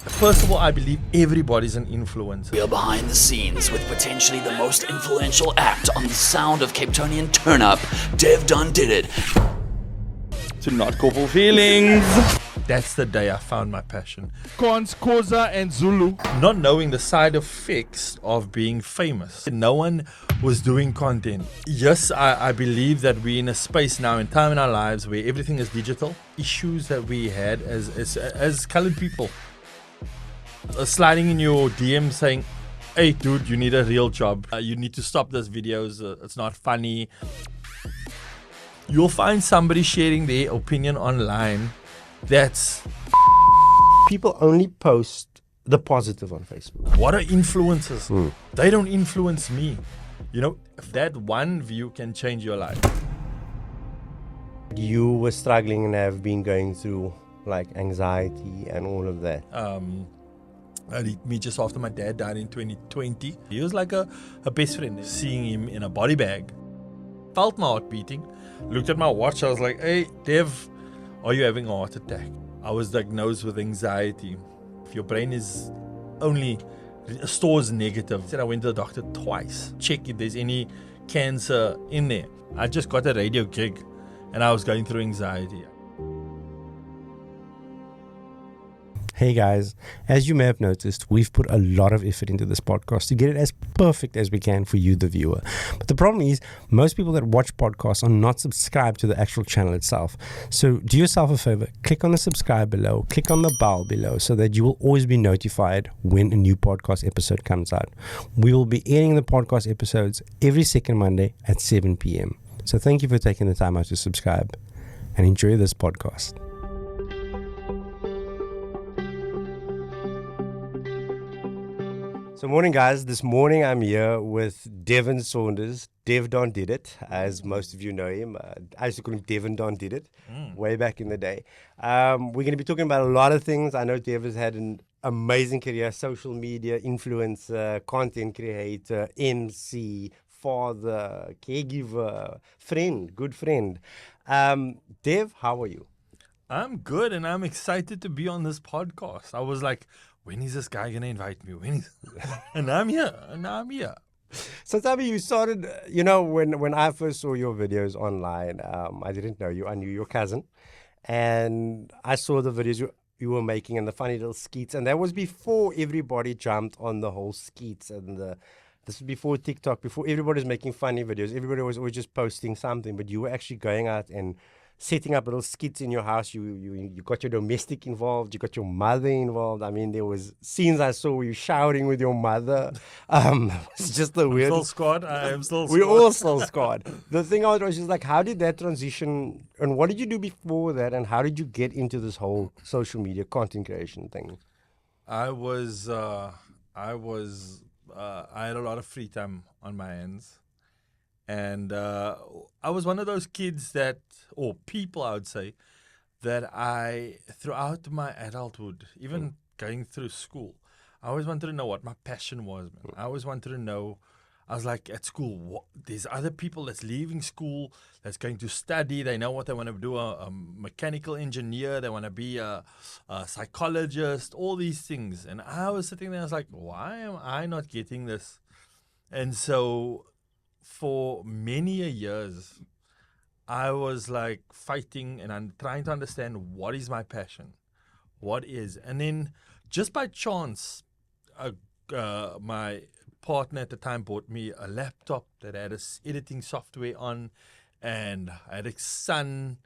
First of all, I believe everybody's an influencer. We are behind the scenes with potentially the most influential act on the sound of Capetonian turn-up, Devdondidit. To not couple feelings. That's the day I found my passion. Cons, Xhosa, and Zulu. Not knowing the side effects of being famous. No one was doing content. Yes, I believe that we're in a space now in time in our lives where everything is digital. Issues that we had as colored people. Sliding in your DM saying, hey dude, you need a real job. You need to stop those videos. It's not funny. You'll find somebody sharing their opinion online that's... People only post the positive on Facebook. What are influencers? They don't influence me. You know, if that one view can change your life. You were struggling and have been going through like anxiety and all of that. Me just after my dad died in 2020. He was like a best friend. Seeing him in a body bag, felt my heart beating. Looked at my watch. I was like, hey, Dev, are you having a heart attack? I was diagnosed with anxiety. If your brain is only stores negative. I went to the doctor twice. Check if there's any cancer in there. I just got a radio gig and I was going through anxiety. Hey guys, as you may have noticed, we've put a lot of effort into this podcast to get it as perfect as we can for you, the viewer. But the problem is, most people that watch podcasts are not subscribed to the actual channel itself. So do yourself a favor, click on the subscribe below, click on the bell below so that you will always be notified when a new podcast episode comes out. We will be airing the podcast episodes every second Monday at 7 p.m. So thank you for taking the time out to subscribe and enjoy this podcast. So morning guys, this morning I'm here with Devon Saunders, Devdondidit, as most of you know him. I used to call him Devdondidit way back in the day. We're going to be talking about a lot of things. I know Dev has had an amazing career, social media, influencer, content creator, MC, father, caregiver, friend, good friend. Dev, how are you? I'm good and I'm excited to be on this podcast. I was like, when is this guy going to invite me? And I'm here. And now I'm here. So tell me, you started, you know, when I first saw your videos online, I didn't know you. I knew your cousin. And I saw the videos you were making and the funny little skeets. And that was before everybody jumped on the whole skeets. And this was before TikTok, before everybody was making funny videos. Everybody was always just posting something. But you were actually going out and setting up little skits in your house. You got your domestic involved. You got your mother involved. I mean, there was scenes I saw where you shouting with your mother. It's just a weird. Still squad. I am still squad. We're all still squad. The thing I was just like, how did that transition? And what did you do before that? And how did you get into this whole social media content creation thing? I had a lot of free time on my hands. And I was one of those kids or people I would say, that throughout my adulthood, even going through school, I always wanted to know what my passion was, man. I always wanted to know, I was like at school, there's other people that's leaving school, that's going to study, they know what they want to do, a mechanical engineer, they want to be a psychologist, all these things. And I was sitting there, I was like, why am I not getting this? And so for many years, I was like fighting and I'm trying to understand what is my passion, what is. And then just by chance, my partner at the time bought me a laptop that had editing software on, and I had a son.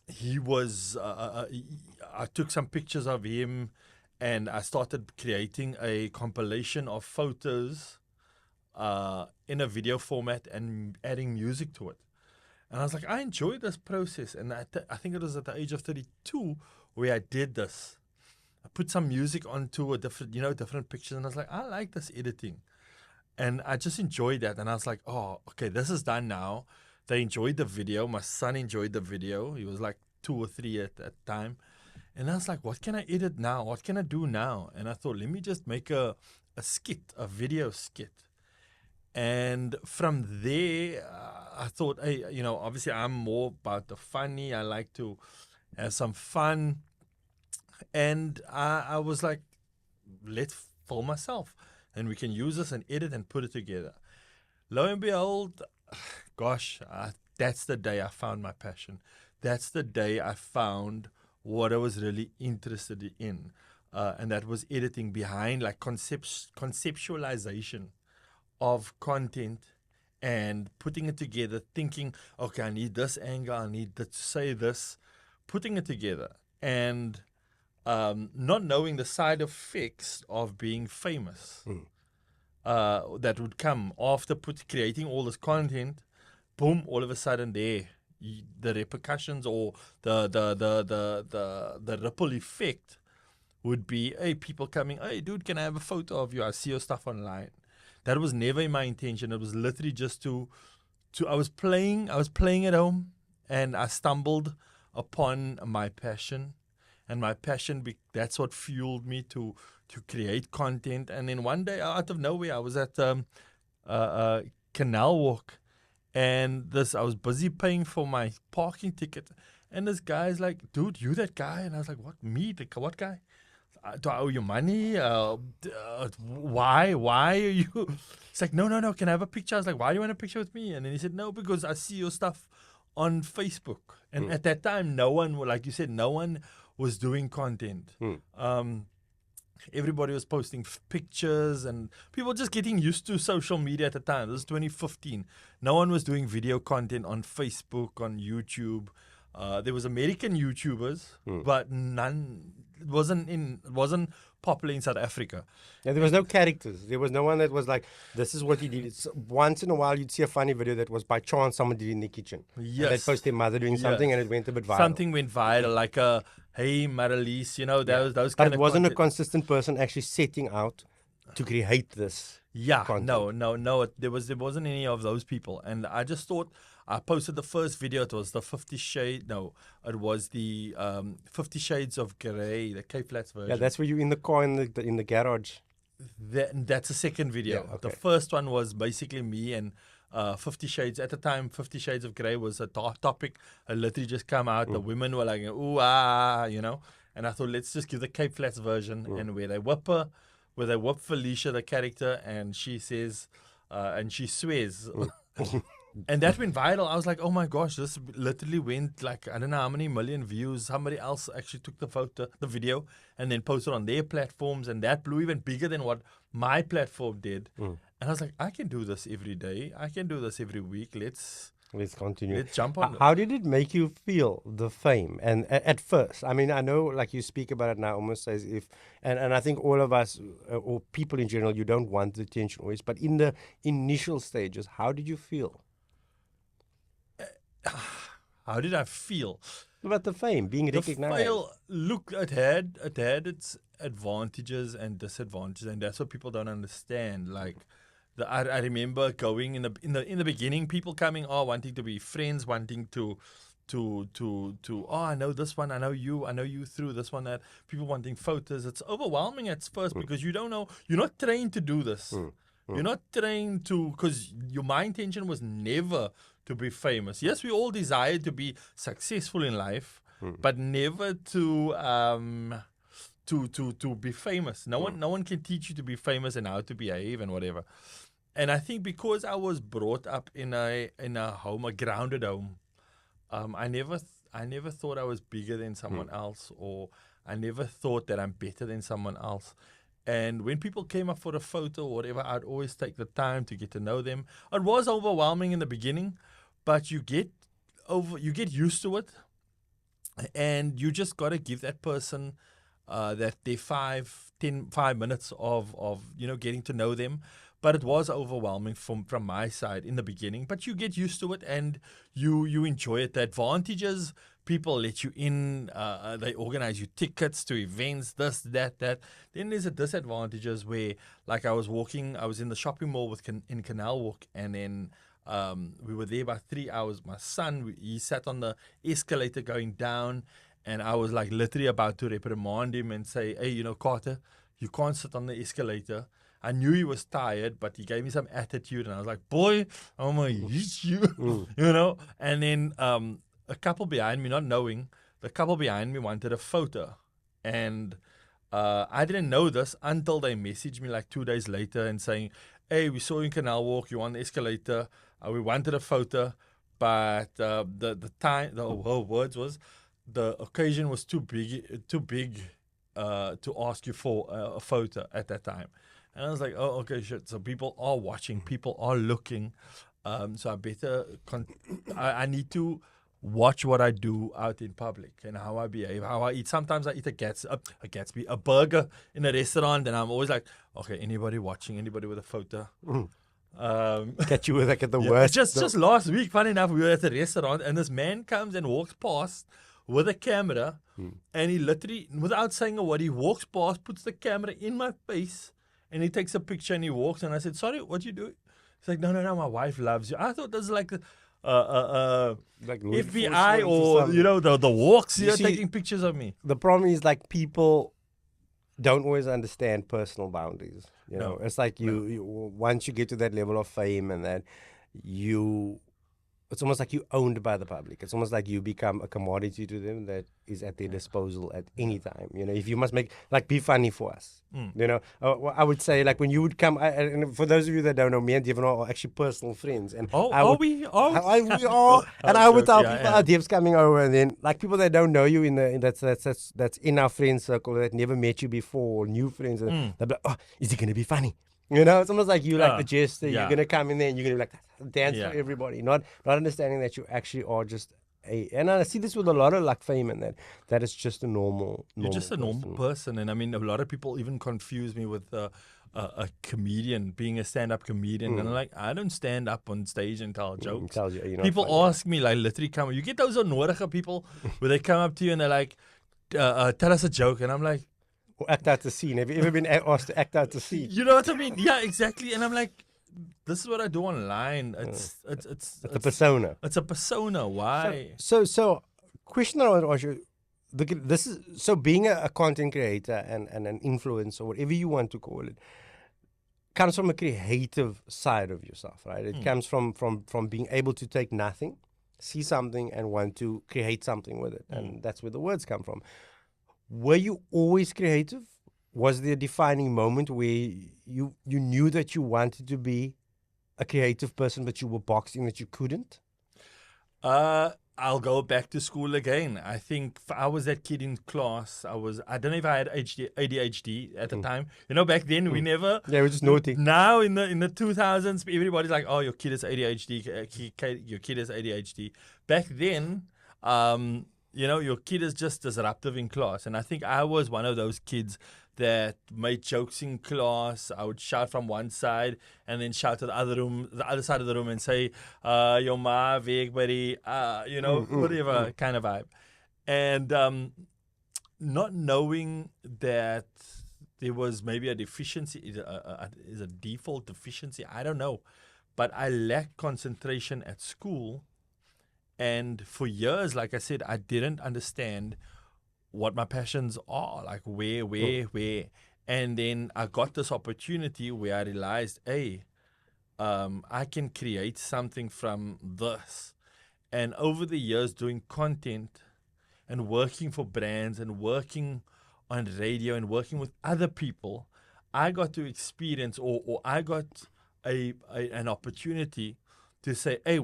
He was, I took some pictures of him and I started creating a compilation of photos in a video format and adding music to it. And I was like, I enjoy this process. And I think it was at the age of 32 where I did this. I put some music onto different pictures. And I was like, I like this editing. And I just enjoyed that. And I was like, oh, okay, this is done now. They enjoyed the video. My son enjoyed the video. He was like 2 or 3 at that time. And I was like, what can I edit now? What can I do now? And I thought, let me just make a skit, a video skit. And from there, I thought, hey, obviously I'm more about the funny. I like to have some fun. And I was like, let's film myself, and we can use this and edit and put it together. Lo and behold, gosh, that's the day I found my passion. That's the day I found what I was really interested in. And that was editing behind, like conceptualization of content and putting it together, thinking, okay, I need this angle, I need to say this, putting it together. And not knowing the side effects of being famous that would come after creating all this content. Boom! All of a sudden, the repercussions or the ripple effect would be, hey, people coming, hey, dude, can I have a photo of you? I see your stuff online. That was never my intention. It was literally just to I was playing at home, and I stumbled upon my passion. And my passion, that's what fueled me to create content. And then one day, out of nowhere, I was at Canal Walk, and I was busy paying for my parking ticket. And this guy's like, dude, you that guy? And I was like, what, me? What guy? Do I owe you money? Why? Why are you? It's like, no. Can I have a picture? I was like, why do you want a picture with me? And then he said, no, because I see your stuff on Facebook. And at that time, no one, like you said, no one was doing content. Everybody was posting pictures, and people just getting used to social media at the time. This is 2015. No one was doing video content on Facebook, on YouTube. There was American YouTubers, but none wasn't popular in South Africa. Yeah, there was no characters. There was no one that was like, this is what he did. Once in a while, you'd see a funny video that was by chance someone did in the kitchen. Yes. And they'd post their mother doing something, and it went a bit viral. Something went viral, like a, hey, Marilise, those But kind it of wasn't content. a consistent person actually setting out to create this. Yeah, content. no. There wasn't any of those people, and I just thought I posted the first video. It was the 50 Shades. No, it was the 50 Shades of Grey, the K Flats version. Yeah, that's where you in the car in the garage. That's the second video. Yeah, okay. The first one was basically me and 50 Shades. At the time, 50 Shades of Grey was a topic. It literally just come out. The women were like, ooh, ah, And I thought, let's just give the Cape Flats version, and where they whip Felicia, the character, and she says, and she swears. And that went viral. I was like, oh my gosh, this literally went like, I don't know how many million views. Somebody else actually took the video, and then posted on their platforms, and that blew even bigger than what my platform did. And I was like, I can do this every day. I can do this every week. Let's continue. Let's jump on. How did it make you feel, the fame? And at first, I mean, I know, like you speak about it now, almost as if, and I think all of us, or people in general, you don't want the attention always. But in the initial stages, how did you feel? How did I feel? About the fame, being recognized. Look, it had its advantages and disadvantages, and that's what people don't understand. Like, I remember going in the beginning, people coming, wanting to be friends, wanting to I know this one, I know you through this one, that people wanting photos. It's overwhelming at first because you don't know, you're not trained to do this. You're not trained to, because my intention was never to be famous. Yes, we all desire to be successful in life, but never to be famous. No one can teach you to be famous and how to behave and whatever. And I think because I was brought up in a home, a grounded home, I never thought I was bigger than someone else, or I never thought that I'm better than someone else. And when people came up for a photo or whatever, I'd always take the time to get to know them. It was overwhelming in the beginning, but you get used to it, and you just got to give that person that their 5 minutes of getting to know them. But it was overwhelming from my side in the beginning. But you get used to it, and you enjoy it. The advantages, people let you in. They organize you tickets to events, this, that. Then there's the disadvantages where, like, I was in the shopping mall in Canal Walk, and then we were there about 3 hours. My son, he sat on the escalator going down, and I was like literally about to reprimand him and say, hey, Carter, you can't sit on the escalator. I knew he was tired, but he gave me some attitude, and I was like, boy, I'm going to hit you, And then a couple behind me, not knowing, the couple behind me wanted a photo. And I didn't know this until they messaged me like 2 days later and saying, hey, we saw you in Canal Walk, you're on the escalator, we wanted a photo, but the words was, the occasion was too big to ask you for a photo at that time. And I was like, oh, okay, shit. So people are watching, people are looking. So I better, I need to watch what I do out in public and how I behave, how I eat. Sometimes I eat a burger in a restaurant, and I'm always like, okay, anybody watching, anybody with a photo. Catch you with like at the Yeah, worst. just last week, funny enough, we were at a restaurant, and this man comes and walks past with a camera, and he literally, without saying a word, he walks past, puts the camera in my face, and he takes a picture and he walks. And I said, sorry, what you doing? He's like, no, my wife loves you. I thought this is like like FBI or, the walks here taking pictures of me. The problem is like people don't always understand personal boundaries. You know, it's like you once you get to that level of fame and that it's almost like you're owned by the public. It's almost like you become a commodity to them that is at their disposal at any time. You know, if you must be funny for us. You know, I would say like when you would come, and for those of you that don't know, me and Devon are actually personal friends. And we are. And I would tell people, Dev's coming over, and then like people that don't know you that's in our friend circle that never met you before, new friends, and they'll be like, oh, is he gonna be funny? You know, it's almost like you like the jester. You're gonna come in there and you're gonna be like dance for everybody, not understanding that you actually are just and I see this with a lot of like fame and that is just a normal. You're just a normal person, and I mean, a lot of people even confuse me with a comedian, being a stand-up comedian, and I'm like, I don't stand up on stage and tell jokes. People ask me like literally you get those onnodige people where they come up to you and they're like, tell us a joke, and I'm like, or act out the scene. Have you ever been asked to act out the scene? You know what I mean? Yeah, exactly. And I'm like, this is what I do online. It's a persona. It's a persona. Why? So question I want to ask you. This is so being a content creator and an influencer, whatever you want to call it, comes from a creative side of yourself, right? It comes from being able to take nothing, see something, and want to create something with it, and that's where the words come from. Were you always creative? Was there a defining moment where you knew that you wanted to be a creative person, but you were boxing that you couldn't? I'll go back to school again. I think I was that kid in class. I don't know if I had ADHD at the time. You know, back then we never. Yeah, we were just naughty. Now in the 2000s, everybody's like, "Oh, your kid is ADHD. Your kid is ADHD." Back then, your kid is just disruptive in class, and I think I was one of those kids that made jokes in class. I would shout from one side and then shout to the other side of the room and say, "Yo ma, weg buddy," whatever kind of vibe. And not knowing that there was maybe a deficiency, is a default deficiency, I don't know. But I lacked concentration at school. And for years, like I said, I didn't understand what my passions are, like where. And then I got this opportunity where I realized, hey, I can create something from this. And over the years doing content and working for brands and working on radio and working with other people, I got to experience or I got an opportunity to say, hey,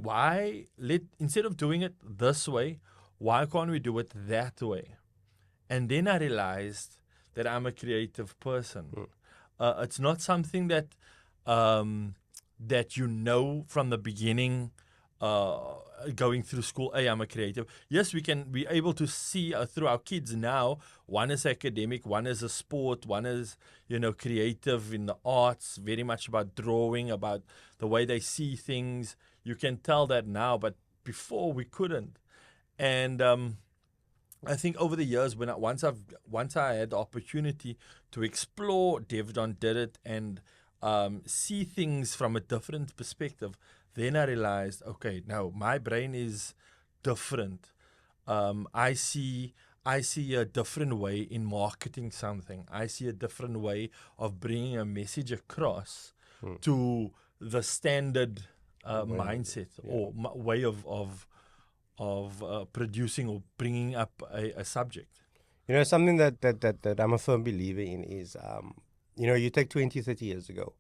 instead of doing it this way, why can't we do it that way? And then I realized that I'm a creative person. It's not something that you know from the beginning, going through school, hey, I'm a creative. Yes, we can be able to see through our kids now, one is academic, one is a sport, one is, creative in the arts, very much about drawing, about the way they see things. You can tell that now, but before we couldn't. And I think over the years, once I had the opportunity to explore Devdondidit and see things from a different perspective, then I realized, okay, now my brain is different. I see a different way in marketing something. I see a different way of bringing a message across to the standard mindset or way of producing or bringing up a subject. You know, something that I'm a firm believer in is, you know, you take 20, 30 years ago,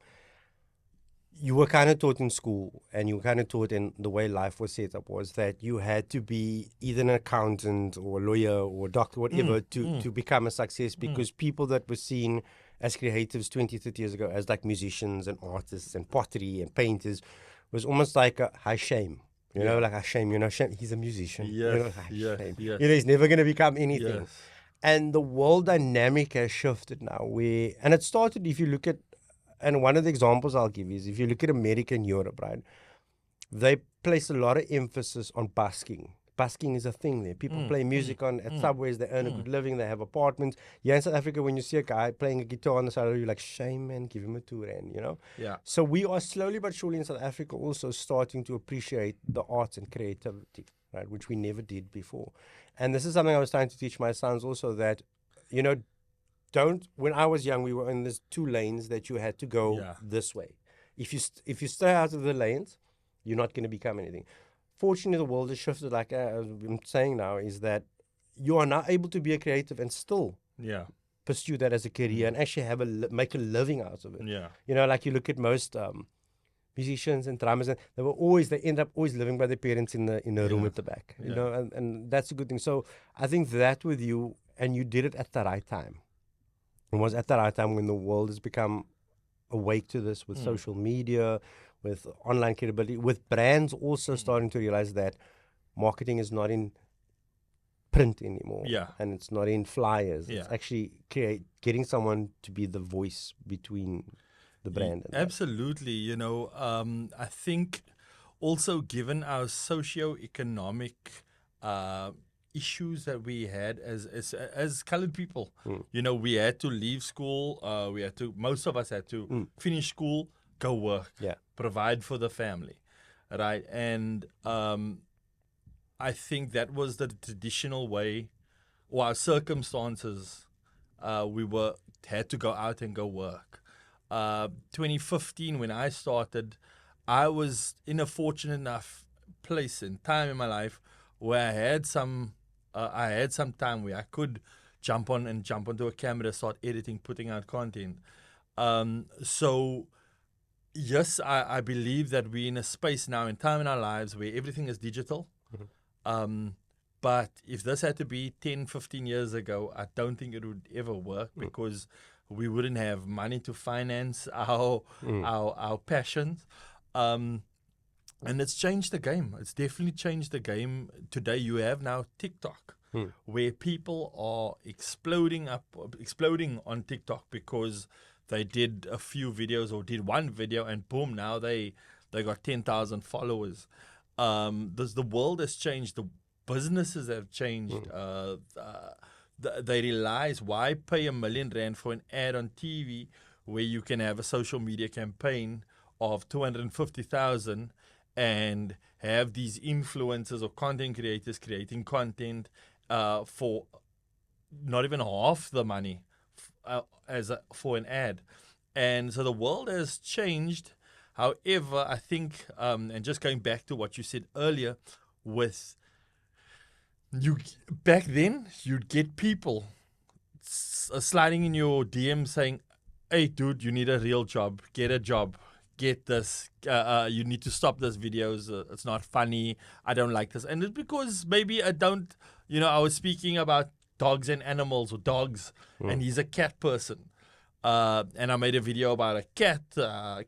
you were kind of taught in school and you were kind of taught in the way life was set up was that you had to be either an accountant or a lawyer or a doctor, whatever, to become a success because people that were seen as creatives 20, 30 years ago as like musicians and artists and pottery and painters was almost like a high shame. You know, like a shame, you know, shame. He's a musician. Yes, You know, high yes, shame. yes. You know, he's never going to become anything. Yes. And the world dynamic has shifted now where, and it started, if you look at, and one of the examples I'll give is if you look at America and Europe, right? They place a lot of emphasis on busking. Busking is a thing there. People play music on at subways, they earn a good living, they have apartments. Here in South Africa, when you see a guy playing a guitar on the side of the road, you're like, shame, man, give him a 2 rand, you know? Yeah. So we are slowly but surely in South Africa also starting to appreciate the arts and creativity, right? Which we never did before. And this is something I was trying to teach my sons also that, you know, when I was young, we were in these 2 lanes that you had to go this way. If you stay out of the lanes, you're not going to become anything. Fortunately, the world has shifted, like I'm saying now, is that you are now able to be a creative and still pursue that as a career and actually have make a living out of it. Yeah. You know, like you look at most musicians and drummers, and they end up always living by their parents in the room at the back. You know, and that's a good thing. So I think that with you, and you did it at the right time. It was at the right time when the world has become awake to this with social media, with online credibility, with brands also starting to realize that marketing is not in print anymore. Yeah. And it's not in flyers. Yeah. It's actually getting someone to be the voice between the brand. And Absolutely. You know, I think also given our socio-economic issues that we had as colored people, you know, we had to leave school. Most of us had to finish school, go work, provide for the family, right? And I think that was the traditional way, or our circumstances. We had to go out and go work. 2015, when I started, I was in a fortunate enough place and time in my life where I had some time where I could jump onto a camera, start editing, putting out content. So yes, I believe that we're in a space now in time in our lives where everything is digital. But if this had to be 10, 15 years ago, I don't think it would ever work because we wouldn't have money to finance our passions. And it's changed the game. It's definitely changed the game. Today you have now TikTok, where people are exploding on TikTok because they did a few videos or did one video and boom, now they got 10,000 followers. The world has changed. The businesses have changed. They realize why pay R1 million for an ad on TV where you can have a social media campaign of 250,000 and have these influencers or content creators creating content for not even half the money for an ad. And so the world has changed. However, I think, and just going back to what you said earlier, back then you'd get people sliding in your DM saying, "Hey, dude, you need a real job. Get a job. Get this. You need to stop those videos. It's not funny. I don't like this." And it's because maybe I don't, I was speaking about dogs and animals or dogs, and he's a cat person. And I made a video about a cat.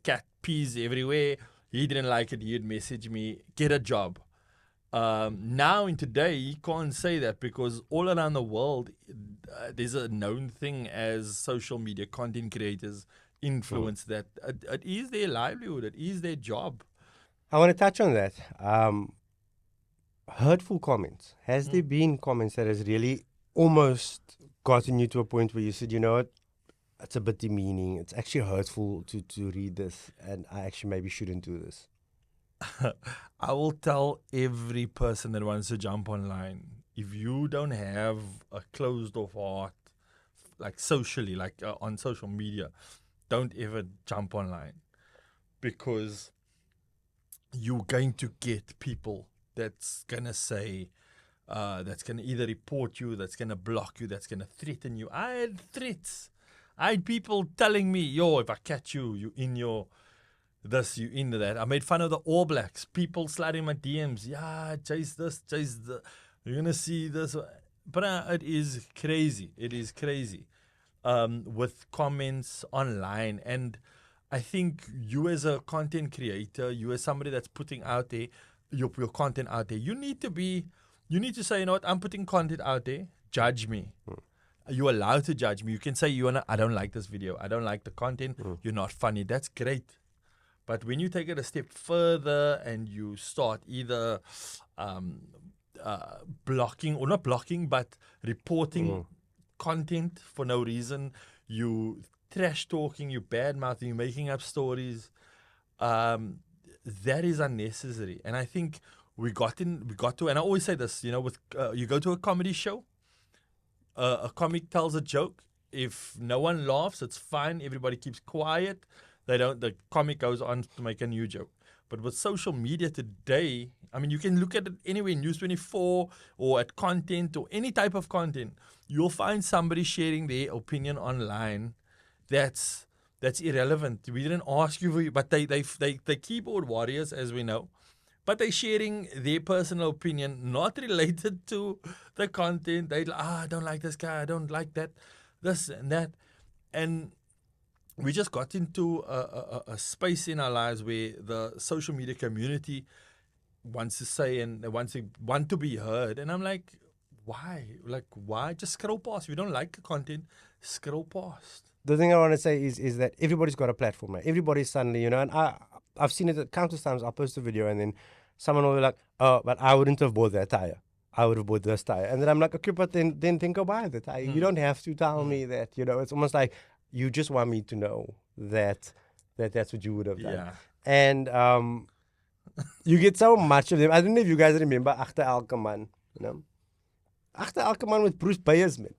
Cat pees everywhere. He didn't like it. He'd message me, "Get a job." Now in today, you can't say that because all around the world, there's a known thing as social media content creators influence that it is their livelihood, it is their job. I want to touch on that. Hurtful comments. Has there been comments that has really almost gotten you to a point where you said, you know what, it's a bit demeaning, it's actually hurtful to read this, and I actually maybe shouldn't do this? I will tell every person that wants to jump online, if you don't have a closed off heart, like socially, like on social media, don't ever jump online, because you're going to get people that's going to say, that's going to either report you, that's going to block you, that's going to threaten you. I had threats. I had people telling me, yo, if I catch you, you in your this, you into that. I made fun of the All Blacks. People sliding my DMs. Yeah, chase this, chase the. You're going to see this. But it is crazy. It is crazy with comments online. And I think you as a content creator, you as somebody that's putting out there, your content out there, you need to say, you know what, I'm putting content out there, judge me. You're allowed to judge me. You can say, I don't like this video. I don't like the content. You're not funny. That's great. But when you take it a step further and you start either blocking, or not blocking, but reporting content for no reason, you trash talking, you bad mouthing, you making up stories, that is unnecessary. And I think we got to, and I always say this, with you go to a comedy show, a comic tells a joke. If no one laughs, it's fine. Everybody keeps quiet. The comic goes on to make a new joke. But with social media today, I mean, you can look at it anywhere, News 24 or at content or any type of content. You'll find somebody sharing their opinion online that's irrelevant. We didn't ask you for you, but they keyboard warriors, as we know. But they're sharing their personal opinion, not related to the content. I don't like this guy, I don't like that, this and that. And we just got into a space in our lives where the social media community wants to say and they want to be heard. And I'm like, why? Like, why? Just scroll past. If you don't like the content, scroll past. The thing I want to say is that everybody's got a platform, right? Everybody's suddenly, and I've seen it countless times. I'll post a video and then someone will be like, oh, but I wouldn't have bought that tire. I would have bought this tire. And then I'm like, okay, but then go buy the tire. You don't have to tell me that, it's almost like you just want me to know that that's what you would have done. Yeah. And you get so much of them. I don't know if you guys remember Agter Elke Man, Agter Elke Man with Bruce Byers, man.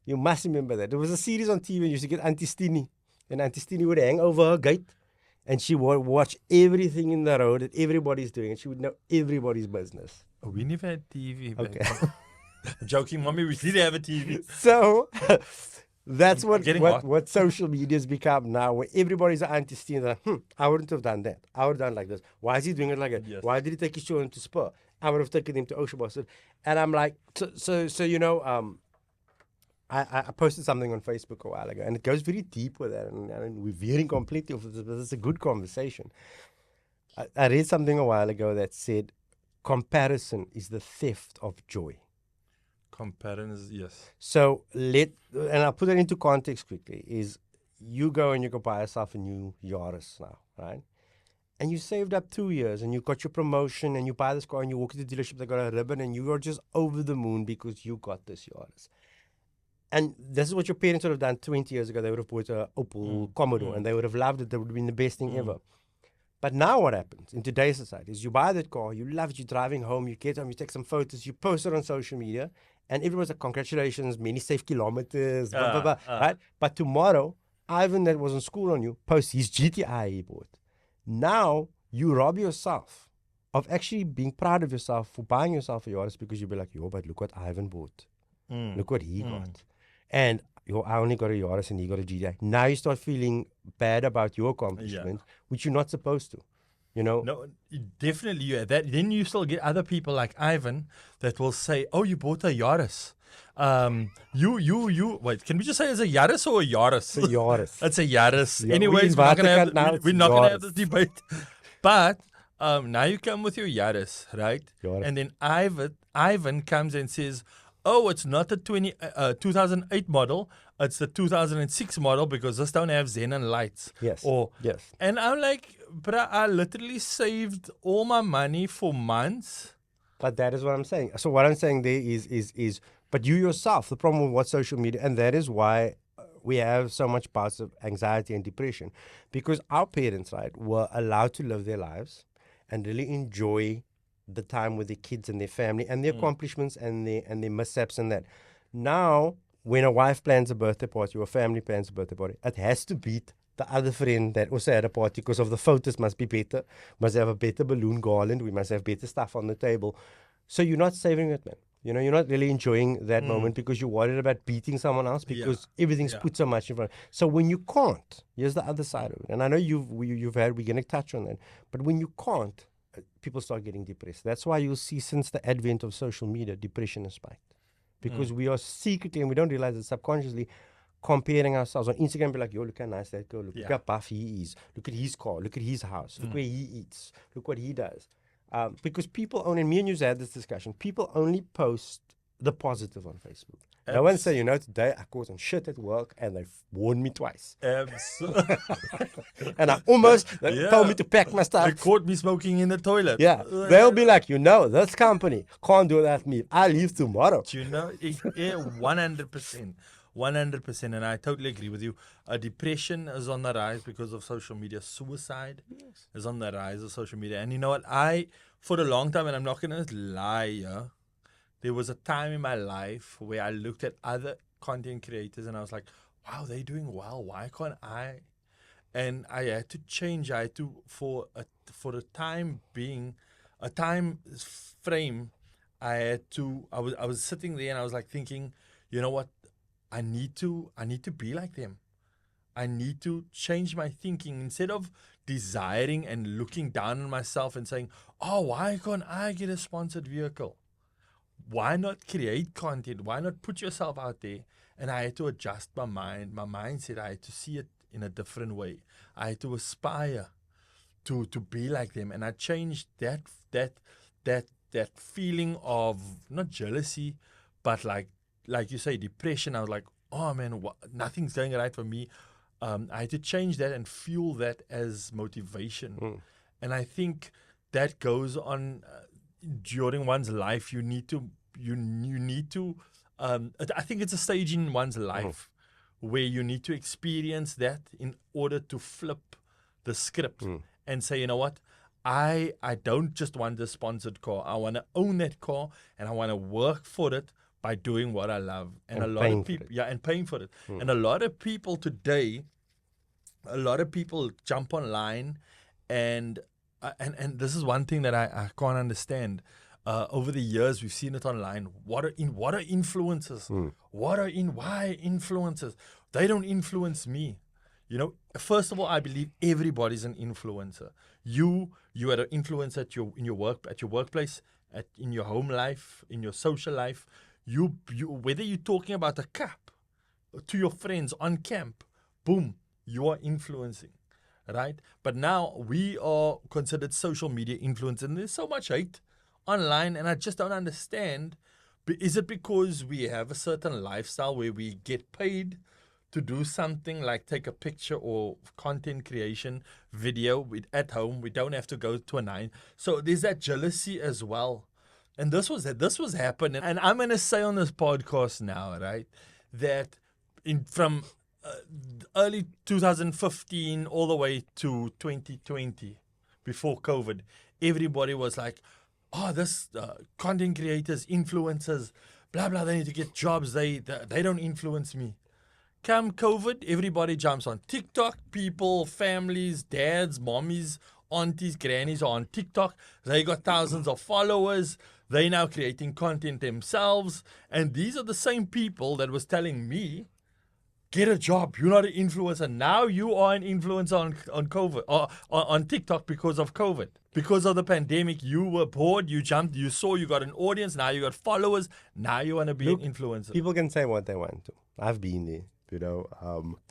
You must remember that. There was a series on TV and you used to get Auntie Stini. And Auntie Stini would hang over her gate and she would watch everything in the road that everybody's doing and she would know everybody's business. Oh, we never had TV. Okay. I'm joking, Mommy. We did have a TV. So that's what social media has become now, where everybody's an Auntie Stini. Like, I wouldn't have done that. I would have done like this. Why is he doing it like that? Yes. Why did he take his children to Spur? I would have taken him to Ocean Boston. And I'm like, I posted something on Facebook a while ago, and it goes very deep with that, and we're veering completely off of this, but it's a good conversation. I read something a while ago that said, comparison is the theft of joy. Comparison, yes. So and I'll put it into context quickly, is you go and you go buy yourself a new Yaris now, right? And you saved up 2 years, and you got your promotion, and you buy this car, and you walk to the dealership, they got a ribbon, and you are just over the moon because you got this Yaris. And this is what your parents would have done 20 years ago. They would have bought a Opel Commodore, and they would have loved it. That would have been the best thing ever. But now what happens in today's society is you buy that car, you love it, you're driving home, you get home, you take some photos, you post it on social media, and everyone's like, congratulations, many safe kilometers, blah, blah, blah, right? But tomorrow, Ivan that was in school on you posts his GTI he bought. Now, you rob yourself of actually being proud of yourself for buying yourself a Yaris because you'll be like, yo, but look what Ivan bought. Look what he got. And I only got a Yaris and he got a GTI. Now you start feeling bad about your accomplishment, which you're not supposed to, No, definitely you that. Then you still get other people like Ivan that will say, "Oh, you bought a Yaris." Wait, can we just say it's a Yaris or a Yaris? It's a Yaris. It's a Yaris. Yeah, Anyways, we're not gonna have this debate. But now you come with your Yaris, right? Yaris. And then Ivan comes and says, oh, it's not the 2008 model, it's the 2006 model because this don't have xenon lights. Yes. Yes. And I'm like, bruh, I literally saved all my money for months. But that is what I'm saying. So what I'm saying there is but you yourself, the problem with what social media, and that is why we have so much bouts of anxiety and depression, because our parents, right, were allowed to live their lives and really enjoy the time with their kids and their family and their accomplishments and their mishaps and that. Now, when a wife plans a birthday party or a family plans a birthday party, it has to beat the other friend that also had a party because of the photos must be better, must have a better balloon garland, we must have better stuff on the table. So you're not saving it, man. You know, you're not really enjoying that moment because you're worried about beating someone else because everything's put so much in front. So when you can't, here's the other side of it. And I know we're going to touch on that. But when you can't, people start getting depressed. That's why you'll see since the advent of social media, depression has spiked. Because we are secretly, and we don't realize it subconsciously, comparing ourselves on Instagram. Be like, yo, look how nice that girl. Look how buff he is. Look at his car. Look at his house. Look where he eats. Look what he does. Because people only, and me and you had this discussion, people only post the positive on Facebook. No one say, you know, today I caught some shit at work and they warned me twice. Absolutely. And I almost told me to pack my stuff. They caught me smoking in the toilet. Yeah. They'll be like, you know, this company can't do that me. I leave tomorrow. You know, 100%. 100%. And I totally agree with you. Depression is on the rise because of social media. Suicide is on the rise of social media. And you know what? For a long time, and I'm not going to lie, there was a time in my life where I looked at other content creators and I was like, wow, they're doing well. Why can't I? And I had to change. I had to, for a time frame, I was sitting there and I was like thinking, you know what? I need to be like them. I need to change my thinking. Instead of desiring and looking down on myself and saying, oh, why can't I get a sponsored vehicle? Why not create content? Why not put yourself out there? And I had to adjust my mindset. I had to see it in a different way. I had to aspire to be like them. And I changed that feeling of not jealousy, but like you say, depression. I was like, oh man, nothing's going right for me. I had to change that and fuel that as motivation. And I think that goes on during one's life. You need to. I think it's a stage in one's life where you need to experience that in order to flip the script and say, you know what? I don't just want a sponsored car. I want to own that car and I want to work for it by doing what I love. And a lot of people, and paying for it. And a lot of people today, jump online and this is one thing that I can't understand. Over the years, we've seen it online. What are influencers? Why influencers? They don't influence me. You know, first of all, I believe everybody's an influencer. You are an influencer at your workplace, in your home life, in your social life. You whether you're talking about a cup to your friends on camp, boom, you are influencing, right? But now we are considered social media influencers, and there's so much hate online, and I just don't understand. Is it because we have a certain lifestyle where we get paid to do something like take a picture or content creation video at home? We don't have to go to a 9. So there's that jealousy as well. And this was happening. And I'm going to say on this podcast now, right, that from early 2015 all the way to 2020, before COVID, everybody was like, oh, this content creators, influencers, blah, blah, they need to get jobs. They don't influence me. Come COVID, everybody jumps on TikTok. People, families, dads, mommies, aunties, grannies are on TikTok. They got thousands of followers. They now creating content themselves. And these are the same people that was telling me, get a job. You're not an influencer. Now you are an influencer on COVID, or on TikTok because of COVID. Because of the pandemic, you were bored, you jumped, you saw you got an audience, now you got followers, now you want to be an influencer. People can say what they want to. I've been there, you know.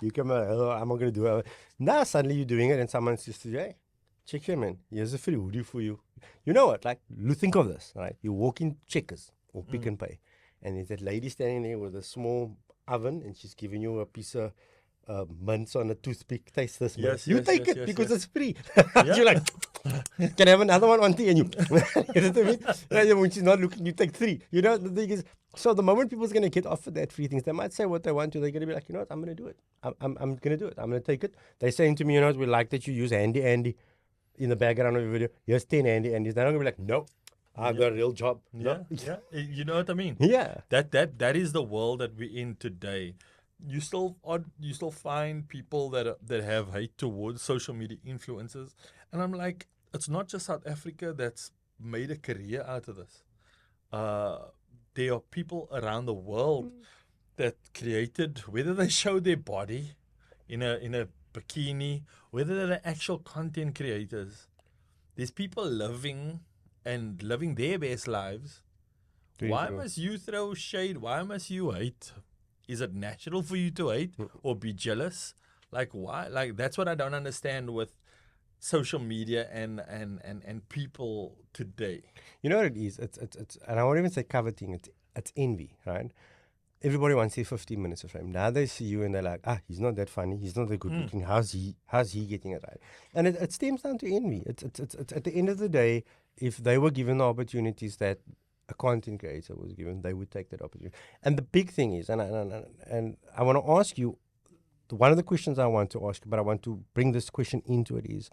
You come, I'm not going to do it. Now suddenly you're doing it and someone says, hey, check here, man. Here's a free hoodie for you. You know what? Like, think of this, right? You walk in Checkers or Pick and Pay, and there's that lady standing there with a small oven, and she's giving you a piece of mints on a toothpick. Taste this, man. Yes, you yes, take yes, it yes, because yes. it's free. You're like, can I have another one, auntie? And you, you know what I mean? Right, when she's not looking, you take 3. You know, the thing is, so the moment people's going to get offered that free things, they might say what they want to. They're going to be like, you know what, I'm going to do it. I'm going to do it. I'm going to take it. They're saying to me, you know what, we like that you use Andy in the background of your video. Here's 10 Andy. They're not going to be like, no, I've got a real job. Yeah, yeah. You know what I mean? Yeah. That is the world that we're in today. You still find people that have hate towards social media influencers, and I'm like, it's not just South Africa that's made a career out of this. there are people around the world that created, whether they show their body in a bikini, whether they're actual content creators. There's people living their best lives. Why must you throw shade? Why must you hate? Is it natural for you to hate or be jealous? Like why? Like that's what I don't understand with social media and people today. You know what it is? It's and I won't even say coveting. It's envy, right? Everybody wants to see 15 minutes of fame. Now they see you and they're like, he's not that funny. He's not that good looking. How's he getting it right? And it stems down to envy. It's at the end of the day, if they were given the opportunities that a content creator was given, they would take that opportunity. And the big thing is, and I want to ask you, one of the questions I want to ask you, but I want to bring this question into it is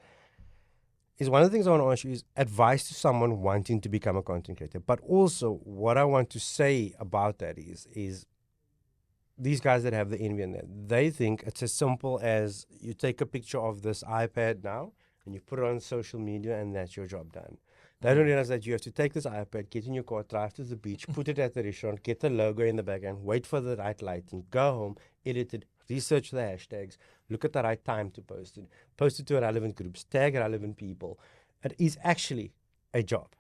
one of the things I want to ask you is advice to someone wanting to become a content creator. But also what I want to say about that is these guys that have the envy in that, they think it's as simple as you take a picture of this iPad now and you put it on social media and that's your job done. They don't realize that you have to take this iPad, get in your car, drive to the beach, put it at the restaurant, get the logo in the background, wait for the right lighting, go home, edit it, research the hashtags, look at the right time to post it to relevant groups, tag relevant people. It is actually a job.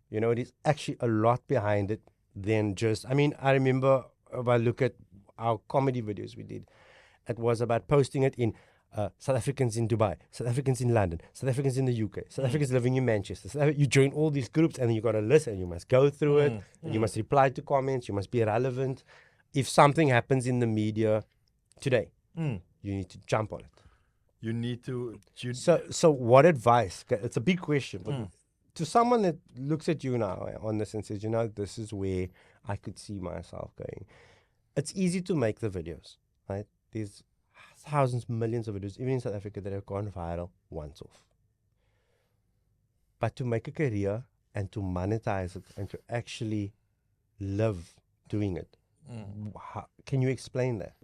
You know, it is actually a lot behind it than just, I remember if I look at our comedy videos we did, it was about posting it in South Africans in Dubai, South Africans in London, South Africans in the UK, South Africans living in Manchester. You join all these groups and then you got a list and you must go through it and you must reply to comments, you must be relevant. If something happens in the media today, you need to jump on it. You need to. So what advice? It's a big question, but to someone that looks at you now on this and says, you know, this is where I could see myself going. It's easy to make the videos, right? There's thousands, millions of videos, even in South Africa, that have gone viral once off. But to make a career and to monetize it and to actually live doing it, can you explain that?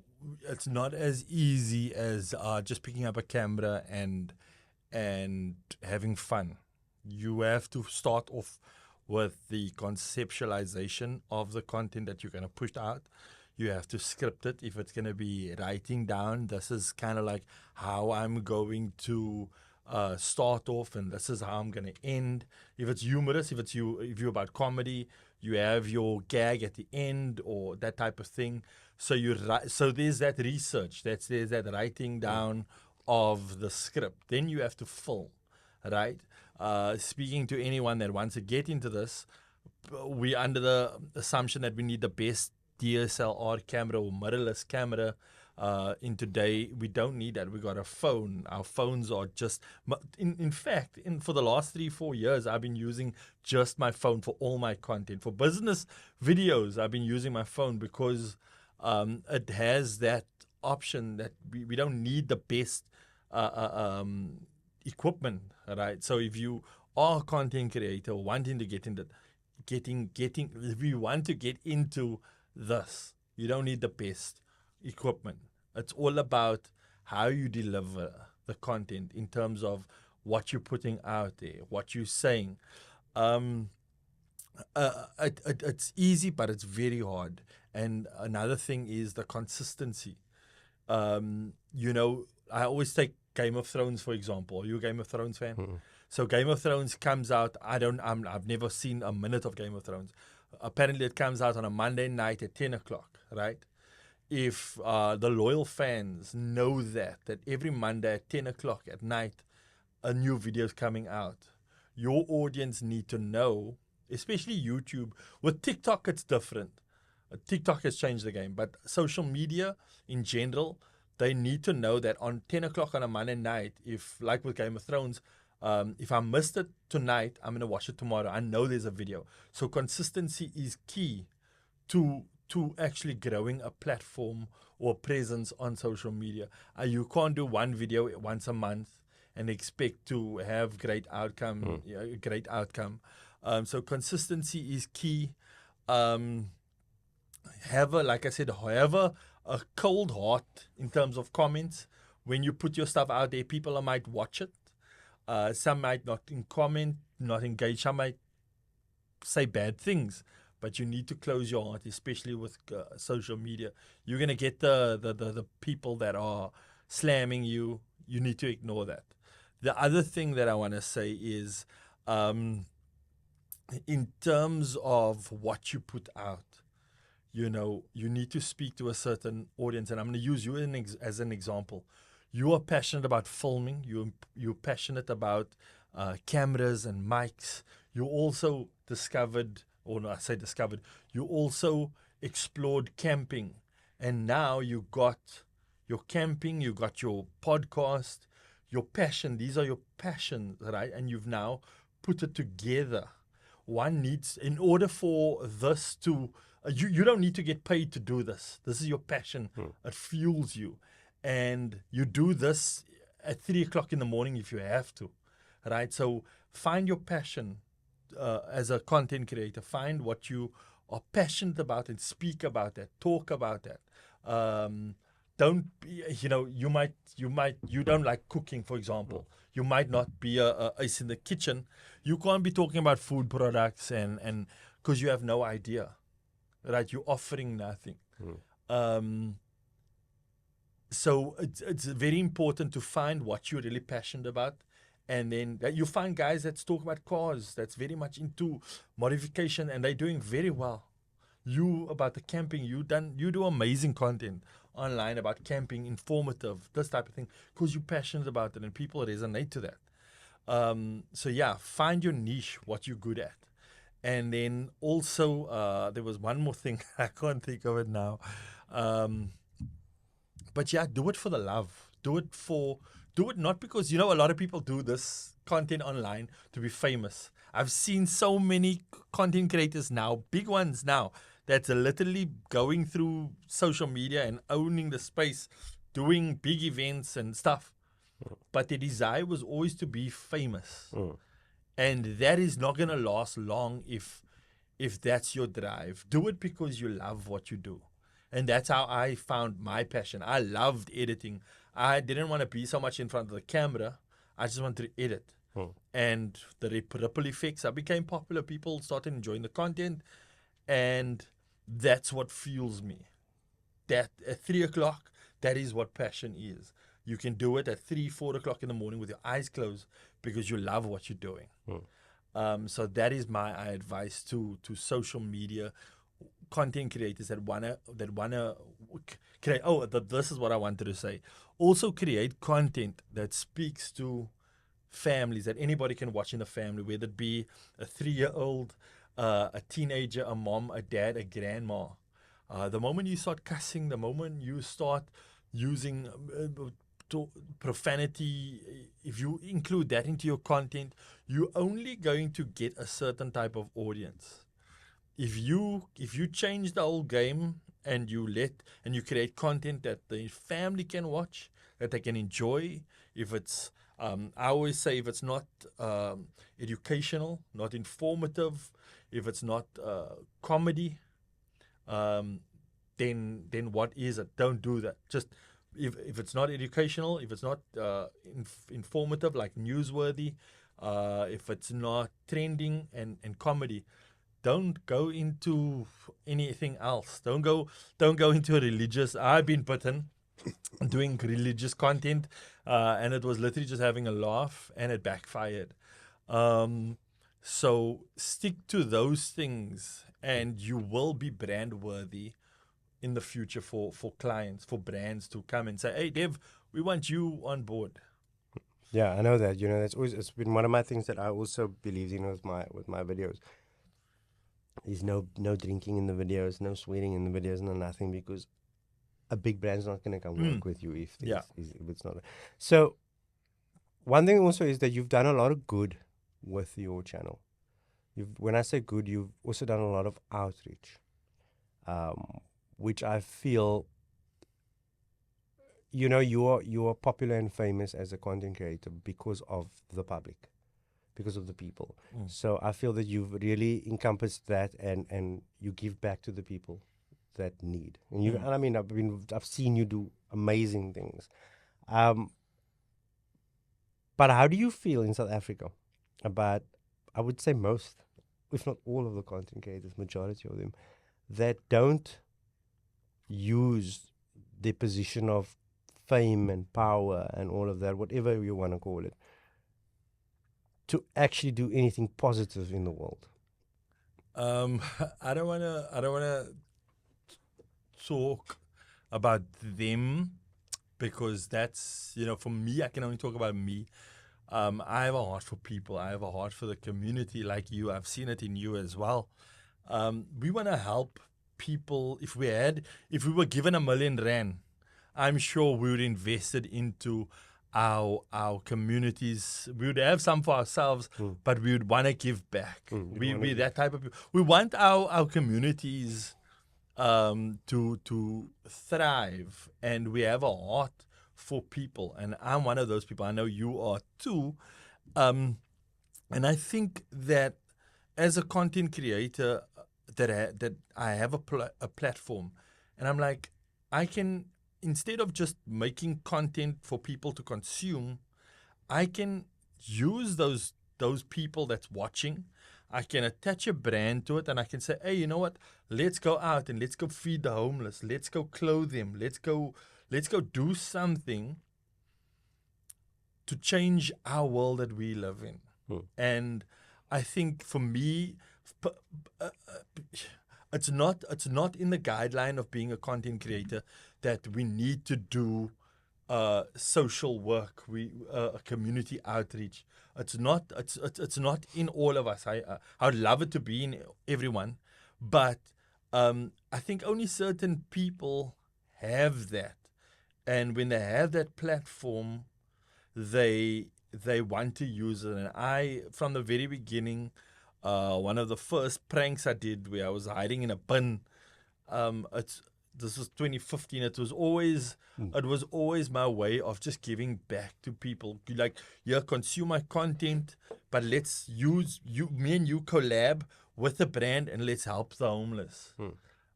It's not as easy as just picking up a camera and having fun. You have to start off with the conceptualization of the content that you're going to push out. You have to script it. If it's going to be writing down, this is kind of like how I'm going to start off, and this is how I'm going to end. If it's humorous, if you're about comedy, you have your gag at the end or that type of thing. So there's that research. There's that writing down of the script. Then you have to film, right? Speaking to anyone that wants to get into this, we're under the assumption that we need the best DSLR camera or mirrorless camera. In today, we don't need that. We got a phone. Our phones are just, in fact, for the last 3-4 years, I've been using just my phone for all my content. For business videos, I've been using my phone because it has that option that we don't need the best equipment, right? So if you are a content creator wanting to get into if you want to get into this, you don't need the best equipment. It's all about how you deliver the content in terms of what you're putting out there, what you're saying. It's easy, but it's very hard. And another thing is the consistency. You know, I always take Game of Thrones, for example. Are you a Game of Thrones fan? Mm-hmm. So Game of Thrones comes out. I've never seen a minute of Game of Thrones. Apparently, it comes out on a Monday night at 10 o'clock, right? If the loyal fans know that every Monday at 10 o'clock at night, a new video is coming out, your audience need to know, especially YouTube. With TikTok, it's different. TikTok has changed the game, but social media in general, they need to know that on 10 o'clock on a Monday night, if, like with Game of Thrones, if I missed it tonight, I'm going to watch it tomorrow. I know there's a video. So consistency is key to actually growing a platform or presence on social media. You can't do one video once a month and expect to have great outcome. So consistency is key. Have a cold heart in terms of comments. When you put your stuff out there, people might watch it. Some might not comment, not engage. Some might say bad things. but you need to close your heart, especially with social media. You're gonna get the people that are slamming you. You need to ignore that. The other thing that I want to say is, in terms of what you put out, you know, you need to speak to a certain audience. And I'm going to use you as an example. You are passionate about filming. You're passionate about cameras and mics. You also discovered, or no, I say discovered, you also explored camping. And now you got your camping, you got your podcast, your passion. These are your passions, right? And you've now put it together. One needs, in order for this to, you don't need to get paid to do this. This is your passion. It fuels you. And you do this at 3 o'clock in the morning if you have to, right? So find your passion as a content creator. Find what you are passionate about and speak about that. Talk about that. Don't be, you know, you don't like cooking, for example. You might not be a ace in the kitchen. You can't be talking about food products and because you have no idea, right? You're offering nothing. So it's very important to find what you're really passionate about. And then you find guys that talk about cars, that's very much into modification, and they're doing very well. You about the camping, you do amazing content online about camping, informative, this type of thing, because you're passionate about it and people resonate to that. So yeah, find your niche, what you're good at. And then also, there was one more thing, I can't think of it now. But yeah, do it for the love. Do it not because, you know, a lot of people do this content online to be famous. I've seen so many content creators now, big ones now, that's literally going through social media and owning the space, doing big events and stuff. But the desire was always to be famous. And that is not going to last long if that's your drive. Do it because you love what you do. And that's how I found my passion. I loved editing. I didn't want to be so much in front of the camera. I just wanted to edit. And the ripple effects, I became popular. People started enjoying the content. And that's what fuels me. That at 3 o'clock, that is what passion is. You can do it at 3, 4 o'clock in the morning with your eyes closed because you love what you're doing. So that is my advice to social media content creators that wanna create. This is what I wanted to say. Also create content that speaks to families that anybody can watch in the family, whether it be a 3-year-old, a teenager, a mom, a dad, a grandma. The moment you start cussing, the moment you start using profanity, if you include that into your content, you're only going to get a certain type of audience. If you change the whole game and you create content that the family can watch, that they can enjoy, if it's I always say if it's not educational, not informative, if it's not comedy, then what is it? Don't do that. Just if it's not educational, if it's not informative, like newsworthy, if it's not trending and comedy, don't go into anything else. Don't go into a religious. I've been bitten doing religious content, and it was literally just having a laugh, and it backfired. So stick to those things, and you will be brand worthy in the future for clients, for brands to come and say, "Hey, Dev, we want you on board." Yeah, I know that. You know, it's been one of my things that I also believed in with my videos. There's no drinking in the videos, no swearing in the videos, no nothing, because a big brand's not going to come work with you if it's not. So one thing also is that you've done a lot of good with your channel. When I say good, you've also done a lot of outreach, which I feel, you know, you are popular and famous as a content creator because of the public, because of the people. So I feel that you've really encompassed that, and you give back to the people that need. And and I mean, I've seen you do amazing things. But how do you feel in South Africa about, I would say, most if not all of the content creators, majority of them, that don't use their position of fame and power and all of that, whatever you want to call it, to actually do anything positive in the world? I don't wanna talk about them because that's, for me, I can only talk about me. I have a heart for people. I have a heart for the community like you. I've seen it in you as well. We want to help people. If we were given R1 million, I'm sure we would invest it into our communities. We would have some for ourselves, but we would want to give back. We're that type of people. We want our communities to thrive, and we have a heart for people, and I'm one of those people. I know you are too, and I think that as a content creator, that I have a platform, and I'm like, I can, instead of just making content for people to consume, I can use those people that's watching. I can attach a brand to it, and I can say, hey, you know what? Let's go out and let's go feed the homeless. Let's go clothe them. Let's go do something to change our world that we live in. And I think for me, it's not in the guideline of being a content creator that we need to do social work, a community outreach. It's not in all of us. I'd love it to be in everyone, but I think only certain people have that, and when they have that platform, they want to use it. And I, from the very beginning, one of the first pranks I did, where I was hiding in a bin, this was 2015. It was always my way of just giving back to people. Like, consume my content, but let's me and you collab with the brand, and let's help the homeless.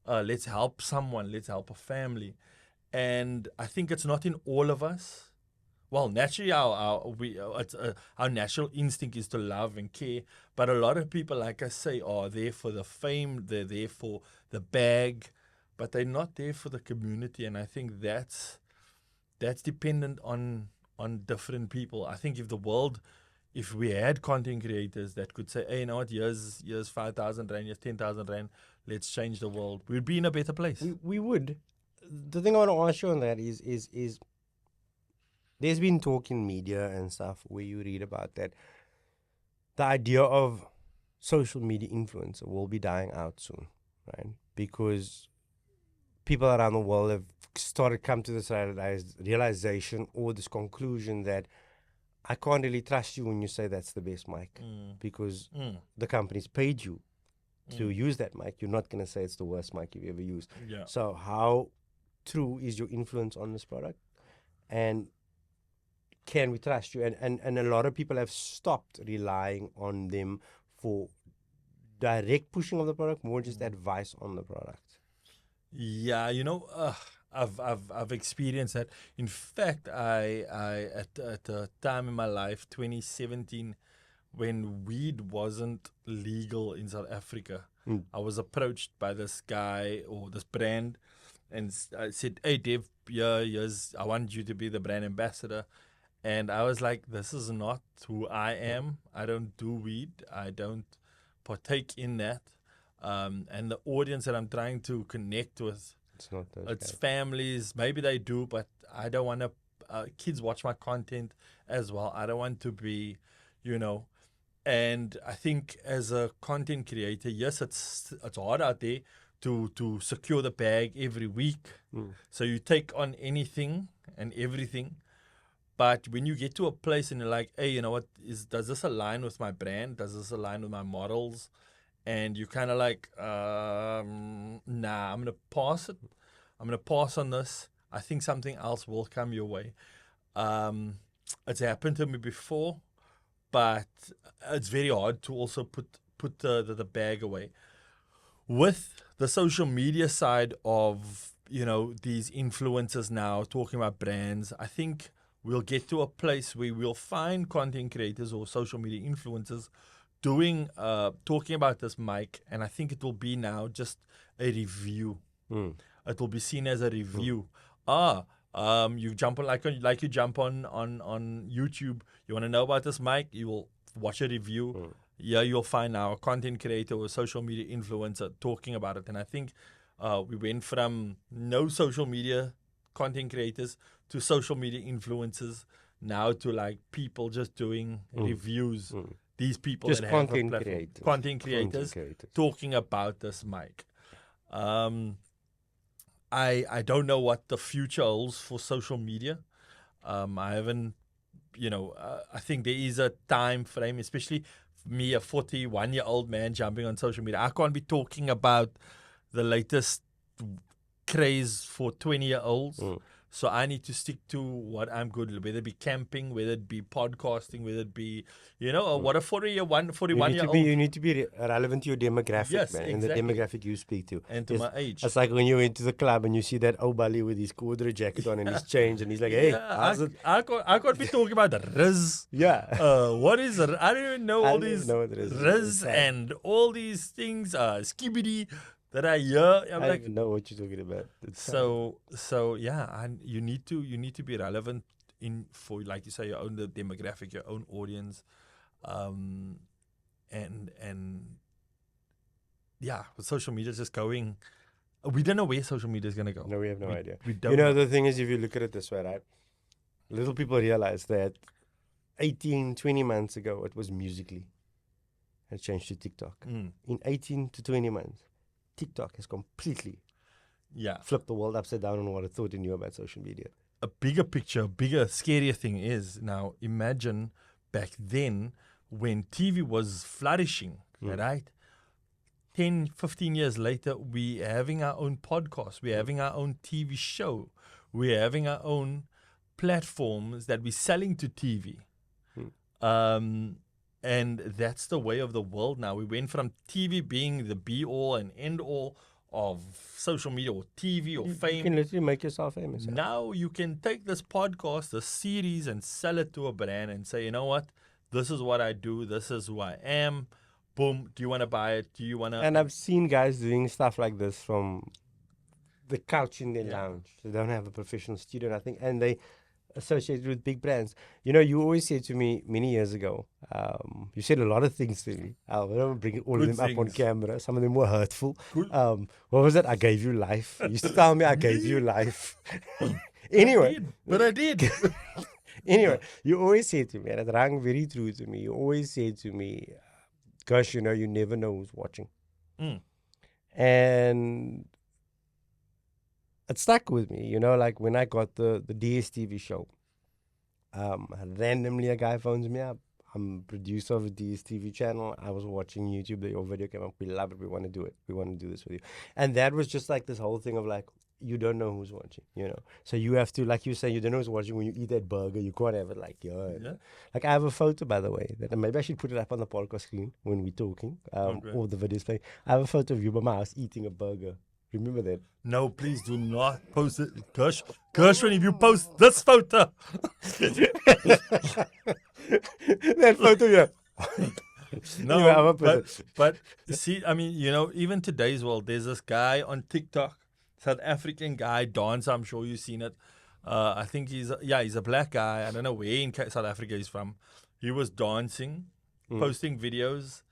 Let's help someone. Let's help a family. And I think it's not in all of us. Well, naturally, our natural instinct is to love and care. But a lot of people, like I say, are there for the fame. They're there for the bag, but they're not there for the community. And I think that's dependent on different people. I think if we had content creators that could say, hey, you know what, here's 5,000 rand, here's 10,000 rand, let's change the world, we'd be in a better place. We would. The thing I want to ask you on that is there's been talk in media and stuff where you read about that the idea of social media influencer will be dying out soon, right? Because people around the world have started come to this realization or this conclusion that I can't really trust you when you say that's the best mic, because the company's paid you to use that mic. You're not going to say it's the worst mic you've ever used. Yeah. So how true is your influence on this product, and can we trust you? And a lot of people have stopped relying on them for direct pushing of the product, more just advice on the product. Yeah, I've experienced that. In fact, I at a time in my life, 2017, when weed wasn't legal in South Africa, I was approached by this guy or this brand, and I said, "Hey, Dev, I want you to be the brand ambassador." And I was like, "This is not who I am. I don't do weed. I don't partake in that." And the audience that I'm trying to connect with, it's families. Maybe they do, but I don't want to. Kids watch my content as well. I don't want to be, And I think as a content creator, yes, it's hard out there to secure the bag every week. So you take on anything and everything. But when you get to a place and you're like, hey, you know what, does this align with my brand? Does this align with my models? And you kind of like, nah, I'm going to pass it. I'm going to pass on this. I think something else will come your way. It's happened to me before, but it's very hard to also put the bag away. With the social media side of, these influencers now talking about brands, I think we'll get to a place where we'll find content creators or social media influencers doing talking about this mic, and I think it will be now just a review. It will be seen as a review. You jump on like you jump on YouTube. You want to know about this mic? You will watch a review. Yeah, you'll find now a content creator or a social media influencer talking about it. And I think we went from no social media content creators to social media influencers, now to like people just doing reviews. These people Just that have a content platform, creators. content creators talking about this mic. I don't know what the future holds for social media. I haven't, I think there is a time frame, especially me, a 41-year-old man jumping on social media. I can't be talking about the latest craze for 20-year-olds. So I need to stick to what I'm good at, whether it be camping, whether it be podcasting, whether it be, what a 41-year-old. You need to be relevant to your demographic, Yes, man, exactly. and the demographic you speak to. And to my age. It's like when you went to the club and you see that old Bali with his corduroy jacket on and his chains, and he's like, hey, how's it? I can't be talking about the Riz. Yeah. What is it? I don't even know all these know what it is. Riz and all these things, skibidi, that I hear. I'm I like, don't even know what you're talking about. so yeah, and you need to be relevant for, like you say, your own demographic, your own audience, and yeah, with social media is just going. We don't know where social media is going to go. No, we have no idea. We don't. You know, the thing is, if you look at it this way, right? Little people realize that 18, 20 months ago, it was Musically. It changed to TikTok. In 18 to 20 months, TikTok has completely flipped the world upside down on what I thought it knew about social media. A bigger picture, a bigger, scarier thing is, now imagine back then when TV was flourishing, right? 10, 15 years later, we're having our own podcast. We're having our own TV show. We're having our own platforms that we're selling to TV. And that's the way of the world now. We went from TV being the be-all and end-all of social media or TV or fame. You can literally make yourself famous. Now you can take this podcast, this series, and sell it to a brand and say, you know what? This is what I do. This is who I am. Boom. Do you want to buy it? Do you want to? And I've seen guys doing stuff like this from the couch in their lounge. They don't have a professional studio, nothing. And they associated with big brands. You know, you always said to me many years ago, you said a lot of things to me. I don't bring all of them up on camera. Some of them were hurtful. What was it? I gave you life. You used to tell me I gave you life. Anyway. I did. Anyway, you always said to me, and it rang very true to me, you always said to me, gosh, you never know who's watching. And it stuck with me, like when I got the DSTV show. Randomly a guy phones me up. I'm producer of a DSTV channel. I was watching YouTube that your video came up. We love it. We want to do it. We want to do this with you. And that was just like this whole thing of like, you don't know who's watching, So you have to, like you say, you don't know who's watching. When you eat that burger, you can't have it like, Like I have a photo, by the way, that maybe I should put it up on the podcast screen when we're talking, or the video's playing. I have a photo of you by my house eating a burger. Remember that? No, please do not post it. Gershwin, if you post this photo. That photo, yeah. No, but see, I mean, even today's world, there's this guy on TikTok, South African guy, dancer. I'm sure you've seen it. I think he's a black guy. I don't know where in South Africa he's from. He was dancing, posting videos,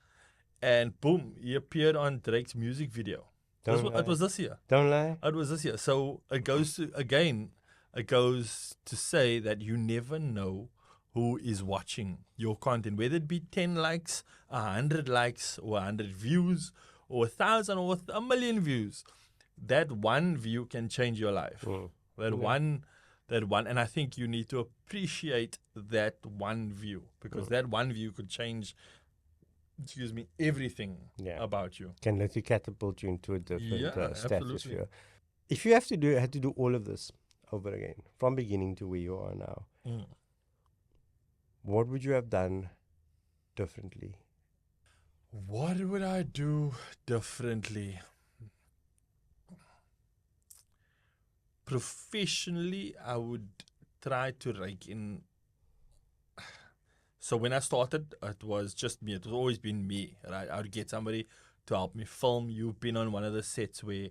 and boom, he appeared on Drake's music video. It was this year. Don't lie. It was this year. So it goes to say that you never know who is watching your content, whether it be 10 likes, 100 likes, or 100 views, or 1,000 or 1,000,000 views. That one view can change your life. That one, and I think you need to appreciate that one view, because that one view could change, everything about you. Can let you catapult you into a different stratosphere. Absolutely. If you had to do all of this over again, from beginning to where you are now, what would you have done differently? What would I do differently? Professionally, I would try to rake in So when I started, it was just me. It was always been me, right? I would get somebody to help me film. You've been on one of the sets where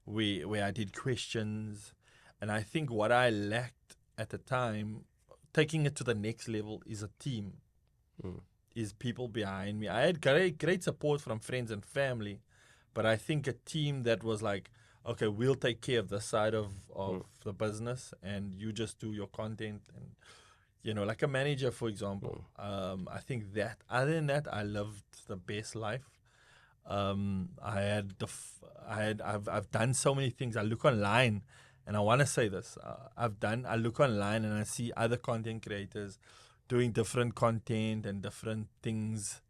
I did questions, and I think what I lacked at the time, taking it to the next level, is a team, is people behind me. I had great support from friends and family, but I think a team that was like, okay, we'll take care of this side of the business, and you just do your content, and like a manager, for example. I think that other than that, I lived the best life. I've done so many things. I look online, and I want to say this. I look online and I see other content creators doing different content and different things,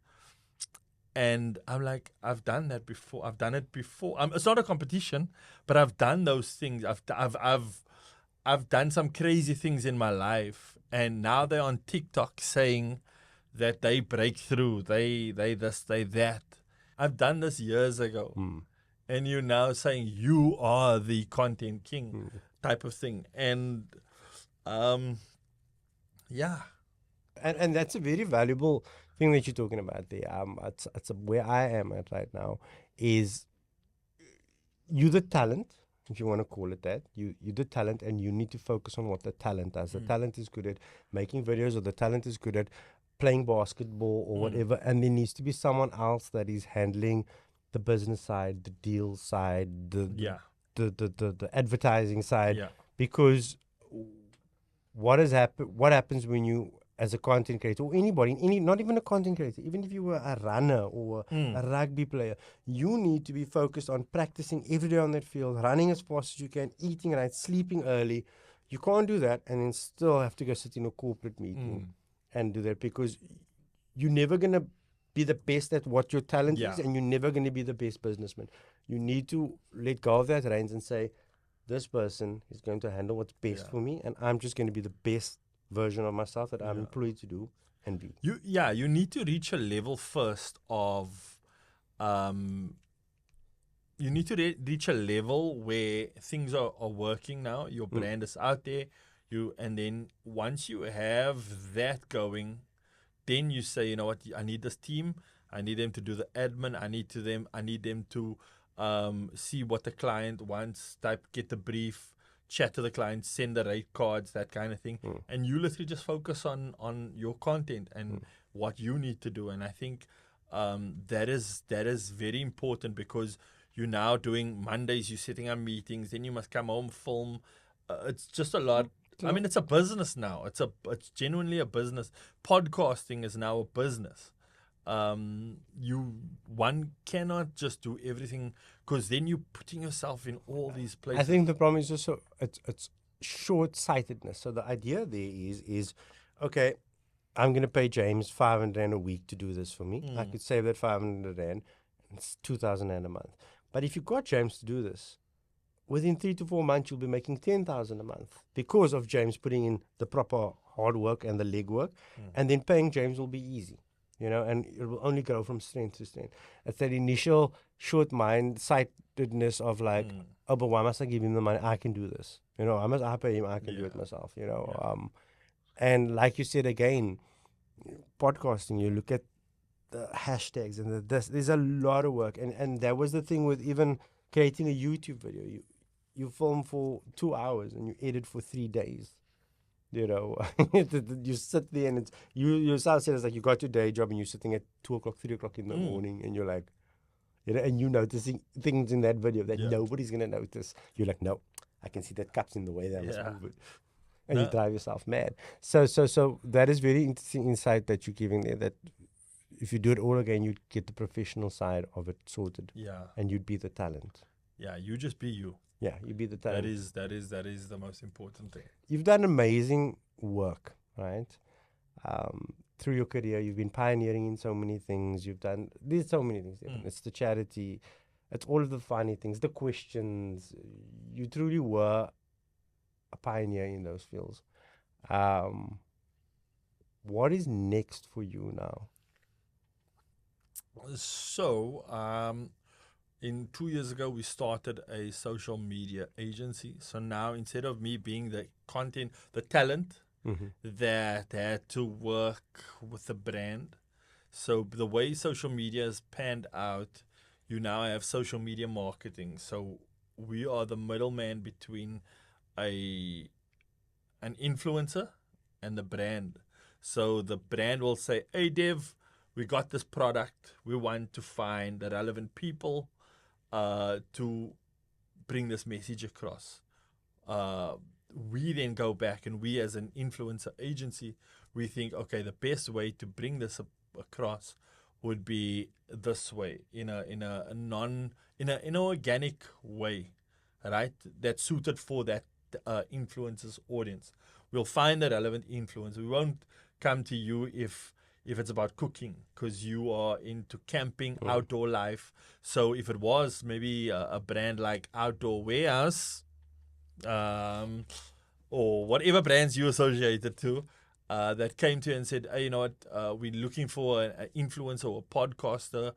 and I'm like, I've done that before. I've done it before. It's not a competition, but I've done those things. I've done some crazy things in my life, and now they're on TikTok saying that they break through. They this, they that. I've done this years ago, and you're now saying you are the content king type of thing, and yeah. And that's a very valuable thing that you're talking about there. It's where I am at right now is you the talent, if you want to call it that. You the talent, and you need to focus on what the talent does. The talent is good at making videos, or the talent is good at playing basketball or whatever, and there needs to be someone else that is handling the business side, the deal side, the advertising side, because what happens when you, as a content creator, or anybody, not even a content creator, even if you were a runner or a rugby player, you need to be focused on practicing every day on that field, running as fast as you can, eating right, sleeping early. You can't do that and then still have to go sit in a corporate meeting and do that, because you're never going to be the best at what your talent is, and you're never going to be the best businessman. You need to let go of that reins and say, this person is going to handle what's best for me, and I'm just going to be the best version of myself that I'm employed to do and be. You need to reach a level first of you need to reach a level where things are working now. Your brand is out there. And then once you have that going, then you say, you know what, I need this team. I need them to do the admin. I need them to see what the client wants, get the brief, chat to the client, send the rate cards, that kind of thing. And you literally just focus on your content and what you need to do. And I think that is very important, because you're now doing Mondays, you're setting up meetings, then you must come home, film. It's just a lot. I mean, it's a business now. It's genuinely a business. Podcasting is now a business. One cannot just do everything, because then you're putting yourself in all these places. I think the problem is also it's short-sightedness. So the idea there is okay, I'm going to pay James 500 Rand a week to do this for me. I could save that 500 Rand. It's 2,000 Rand a month. But if you got James to do this, within 3 to 4 months, you'll be making 10,000 a month, because of James putting in the proper hard work and the leg work. And then paying James will be easy, and it will only grow from strength to strength. It's that initial short-sightedness of like, oh, but why must I give him the money? I can do this. I pay him, I can do it myself, And like you said again, podcasting, you look at the hashtags and there's a lot of work. And that was the thing with even creating a YouTube video. You film for 2 hours and you edit for 3 days. You sit there and it's you yourself said, it's like you got your day job and you're sitting at 2 o'clock, 3 o'clock in the morning, and you're like, and you're noticing things in that video that nobody's gonna notice. You're like, no, I can see that cup's in the way, that must move it. And you drive yourself mad. So that is very interesting insight that you're giving there, that if you do it all again, you'd get the professional side of it sorted. Yeah. And you'd be the talent. Yeah, you just be you. Yeah, you be the talent. That is the most important thing. You've done amazing work, right? Through your career, you've been pioneering in so many things. There's so many things. It's the charity, it's all of the funny things, the questions. You truly were a pioneer in those fields. What is next for you now? So, in 2 years ago, we started a social media agency. So now, instead of me being the content, the talent, that had to work with the brand. So the way social media has panned out, you now have social media marketing. So we are the middleman between a an influencer and the brand. So the brand will say, "Hey Dev, we got this product. We want to find the relevant people to bring this message across." We then go back and we, as an influencer agency, we think, okay, the best way to bring this across would be this way, in an organic way, right? That's suited for that influencer's audience. We'll find the relevant influencer. We won't come to you if it's about cooking, because you are into camping, outdoor life. So if it was maybe a brand like Outdoor Warehouse, or whatever brands you associated to, that came to you and said, hey, you know what, we're looking for an influencer or a podcaster,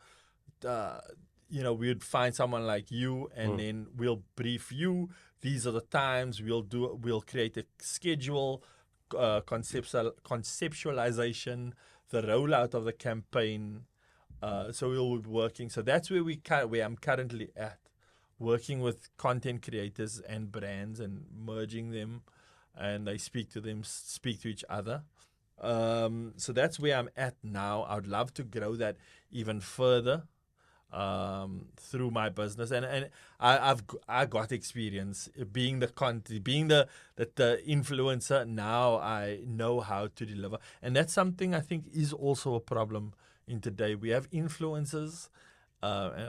we would find someone like you, and then we'll brief you. These are the times we'll create a schedule, conceptualization, the rollout of the campaign. So we'll be working. So that's where I'm currently at, working with content creators and brands and merging them, and they speak to each other. So that's where I'm at now. I would love to grow that even further through my business, and I got experience being the influencer. Now I know how to deliver, and that's something I think is also a problem in today. We have influencers.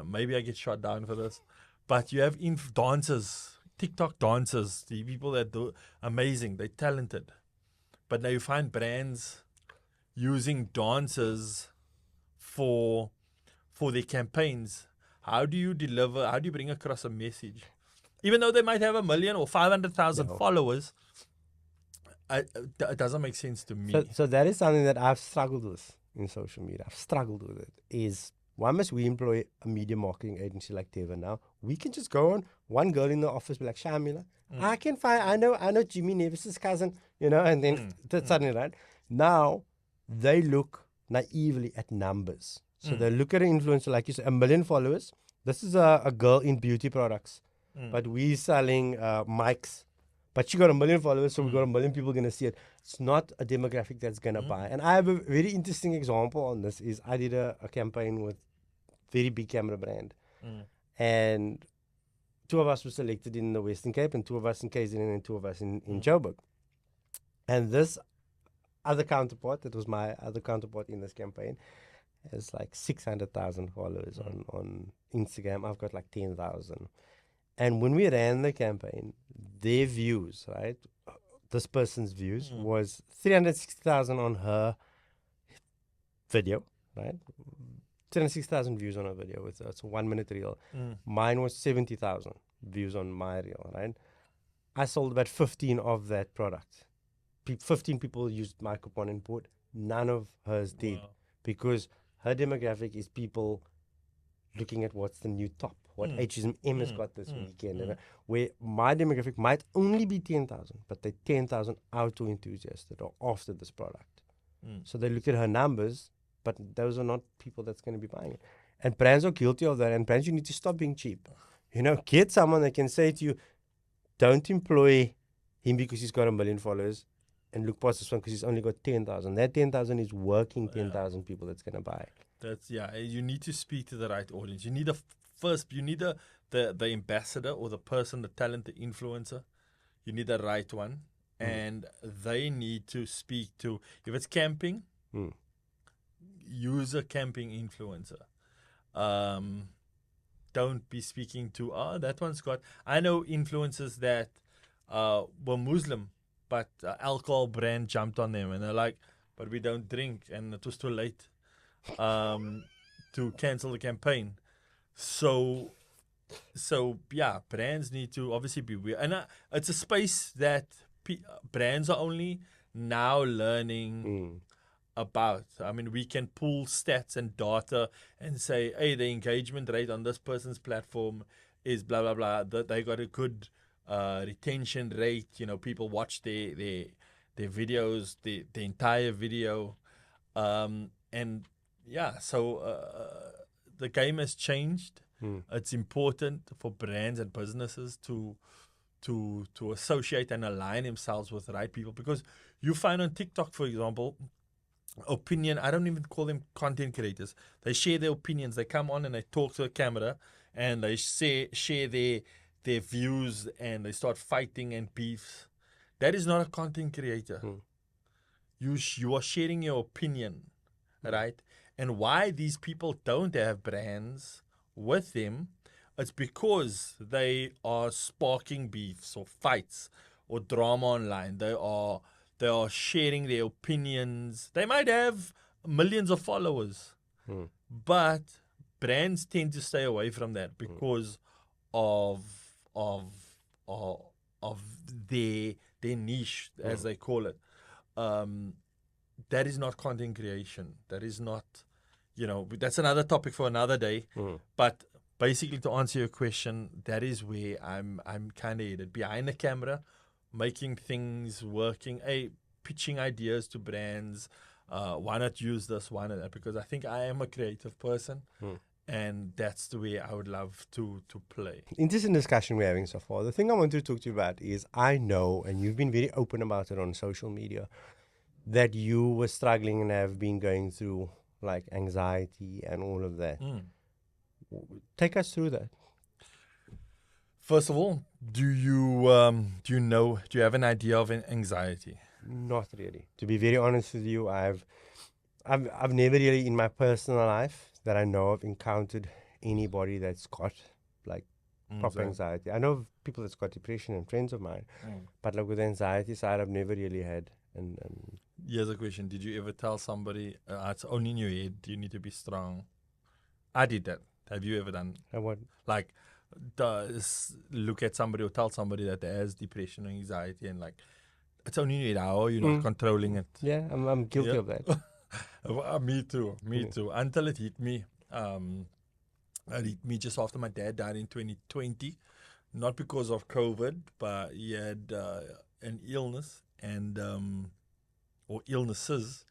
Maybe I get shot down for this, but you have dancers, TikTok dancers, the people that do amazing. They're talented, but now you find brands using dancers for their campaigns. How do you deliver? How do you bring across a message? Even though they might have 1 million or 500,000 followers, it doesn't make sense to me. So that is something that I've struggled with in social media. I've struggled with it. Is why must we employ a media marketing agency like Teva now? We can just go on, one girl in the office be like, Shamila, I know Jimmy Nevis's cousin, and then suddenly, right? Now they look naively at numbers. So they look at an influencer, like you said, 1 million followers. This is a girl in beauty products, but we're selling mics. But she got 1 million followers, so we got 1 million people going to see it. It's not a demographic that's going to buy. And I have a very interesting example on this. Is I did a campaign with very big camera brand, and 2 of us were selected in the Western Cape, and 2 of us in KZN, and 2 of us in Joburg. And this other counterpart, that was my other counterpart in this campaign, has like 600,000 followers on Instagram. I've got like 10,000. And when we ran the campaign, their views, right? This person's views was 360,000 on her video, right? 360,000 views on her video. It's a 1 minute reel. Mine was 70,000 views on my reel, right? I sold about 15 of that product. 15 people used my coupon and bought. None of hers did, because her demographic is people looking at what's the new top, what H&M has got this weekend. Where my demographic might only be 10,000, but they're 10,000 auto enthusiasts that are after this product. So they look at her numbers, but those are not people that's going to be buying it. And brands are guilty of that. And brands, you need to stop being cheap. Get someone that can say to you, don't employ him because he's got 1 million followers, and look past this one because he's only got 10,000. That 10,000 is working 10,000 people that's going to buy. You need to speak to the right audience. You need the ambassador, or the person, the talent, the influencer. You need the right one. And they need to speak to, if it's camping, use a camping influencer. Don't be speaking to, that one's got, I know influencers that were Muslim, but alcohol brand jumped on them, and they're like, but we don't drink, and it was too late to cancel the campaign. So brands need to obviously be weird, and it's a space that brands are only now learning about. I mean, we can pull stats and data and say, hey, the engagement rate on this person's platform is blah blah blah. They got a good retention rate. People watch their their videos, the entire video, and yeah. So the game has changed. It's important for brands and businesses to associate and align themselves with the right people, because you find on TikTok, for example, opinion. I don't even call them content creators. They share their opinions. They come on and they talk to the camera and they share their views, and they start fighting and beefs. That is not a content creator. You are sharing your opinion, right? And why these people don't have brands with them, it's because they are sparking beefs or fights or drama online. They are sharing their opinions. They might have millions of followers, but brands tend to stay away from that because of their niche, as they call it. That is not content creation. That is not, that's another topic for another day. But basically, to answer your question, that is where I'm kind of headed. Behind the camera, making things working, pitching ideas to brands. Why not use this? Why not that? Because I think I am a creative person, and that's the way I would love to play. Interesting discussion we're having so far. The thing I want to talk to you about is, I know, and you've been very open about it on social media, that you were struggling and have been going through like anxiety and all of that. Take us through that. First of all, do you have an idea of anxiety? Not really. To be very honest with you, I've never really in my personal life that I know of encountered anybody that's got like proper anxiety. I know of people that's got depression and friends of mine, but like with the anxiety side, I've never really had. And here's a question: did you ever tell somebody it's only in your head? You need to be strong. I did that. Have you ever done? what? Like, look at somebody or tell somebody that has depression or anxiety, and like, it's only in your head. How are you not controlling it? Yeah, I'm guilty of that. Me too. Until it hit me. It hit me just after my dad died in 2020. Not because of COVID, but he had an illness and or illnesses.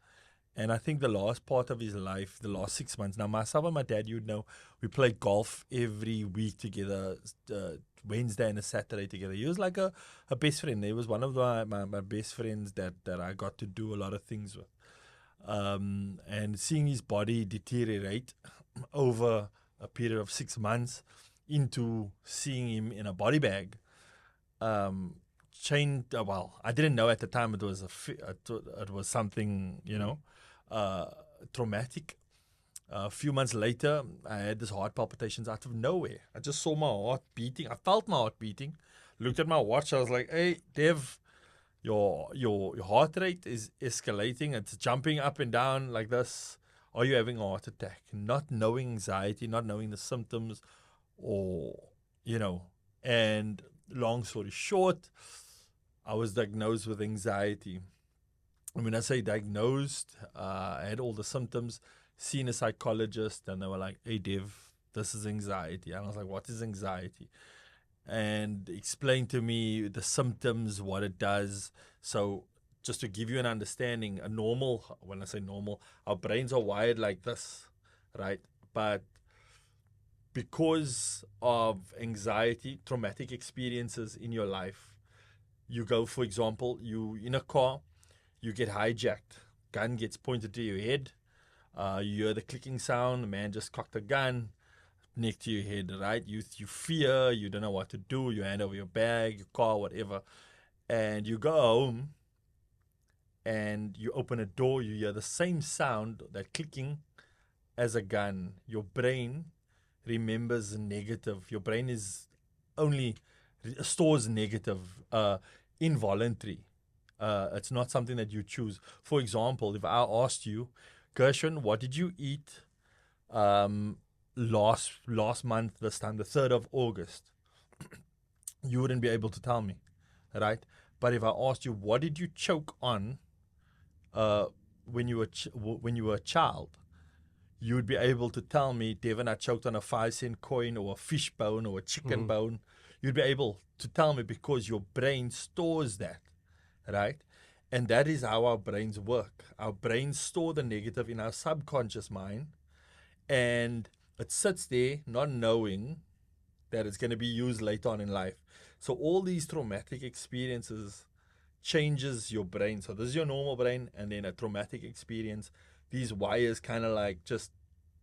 And I think the last part of his life, the last 6 months. Now, myself and my dad, you'd know, we played golf every week together, Wednesday and a Saturday together. He was like a best friend. He was one of my best friends that I got to do a lot of things with. And seeing his body deteriorate over a period of 6 months into seeing him in a body bag changed. Well, I didn't know at the time it was something, traumatic. A few months later, I had this heart palpitations out of nowhere. I just saw my heart beating. I felt my heart beating. Looked at my watch. I was like, "Hey, Dev, your heart rate is escalating. It's jumping up and down like this. Are you having a heart attack?" Not knowing anxiety, not knowing the symptoms, And long story short, I was diagnosed with anxiety. And when I say diagnosed, I had all the symptoms, seen a psychologist, and they were like, "Hey, Dev, this is anxiety." And I was like, "What is anxiety?" And explained to me the symptoms, what it does. So just to give you an understanding, when I say normal, our brains are wired like this, right? But because of anxiety, traumatic experiences in your life, you go, for example, you in a car, you get hijacked, gun gets pointed to your head, you hear the clicking sound, the man just cocked a gun next to your head, right? You fear, you don't know what to do, you hand over your bag, your car, whatever, and you go home and you open a door, you hear the same sound, that clicking, as a gun. Your brain remembers negative. Your brain stores negative, involuntary. It's not something that you choose. For example, if I asked you, Gershon, what did you eat last month, this time, the 3rd of August, you wouldn't be able to tell me, right? But if I asked you, what did you choke on when you were a child, you would be able to tell me, Devon, I choked on a 5-cent coin or a fish bone or a chicken bone. You'd be able to tell me because your brain stores that, right? And that is how our brains work. Our brains store the negative in our subconscious mind, and it sits there not knowing that it's going to be used later on in life. So all these traumatic experiences changes your brain. So this is your normal brain, and then a traumatic experience, these wires kind of like just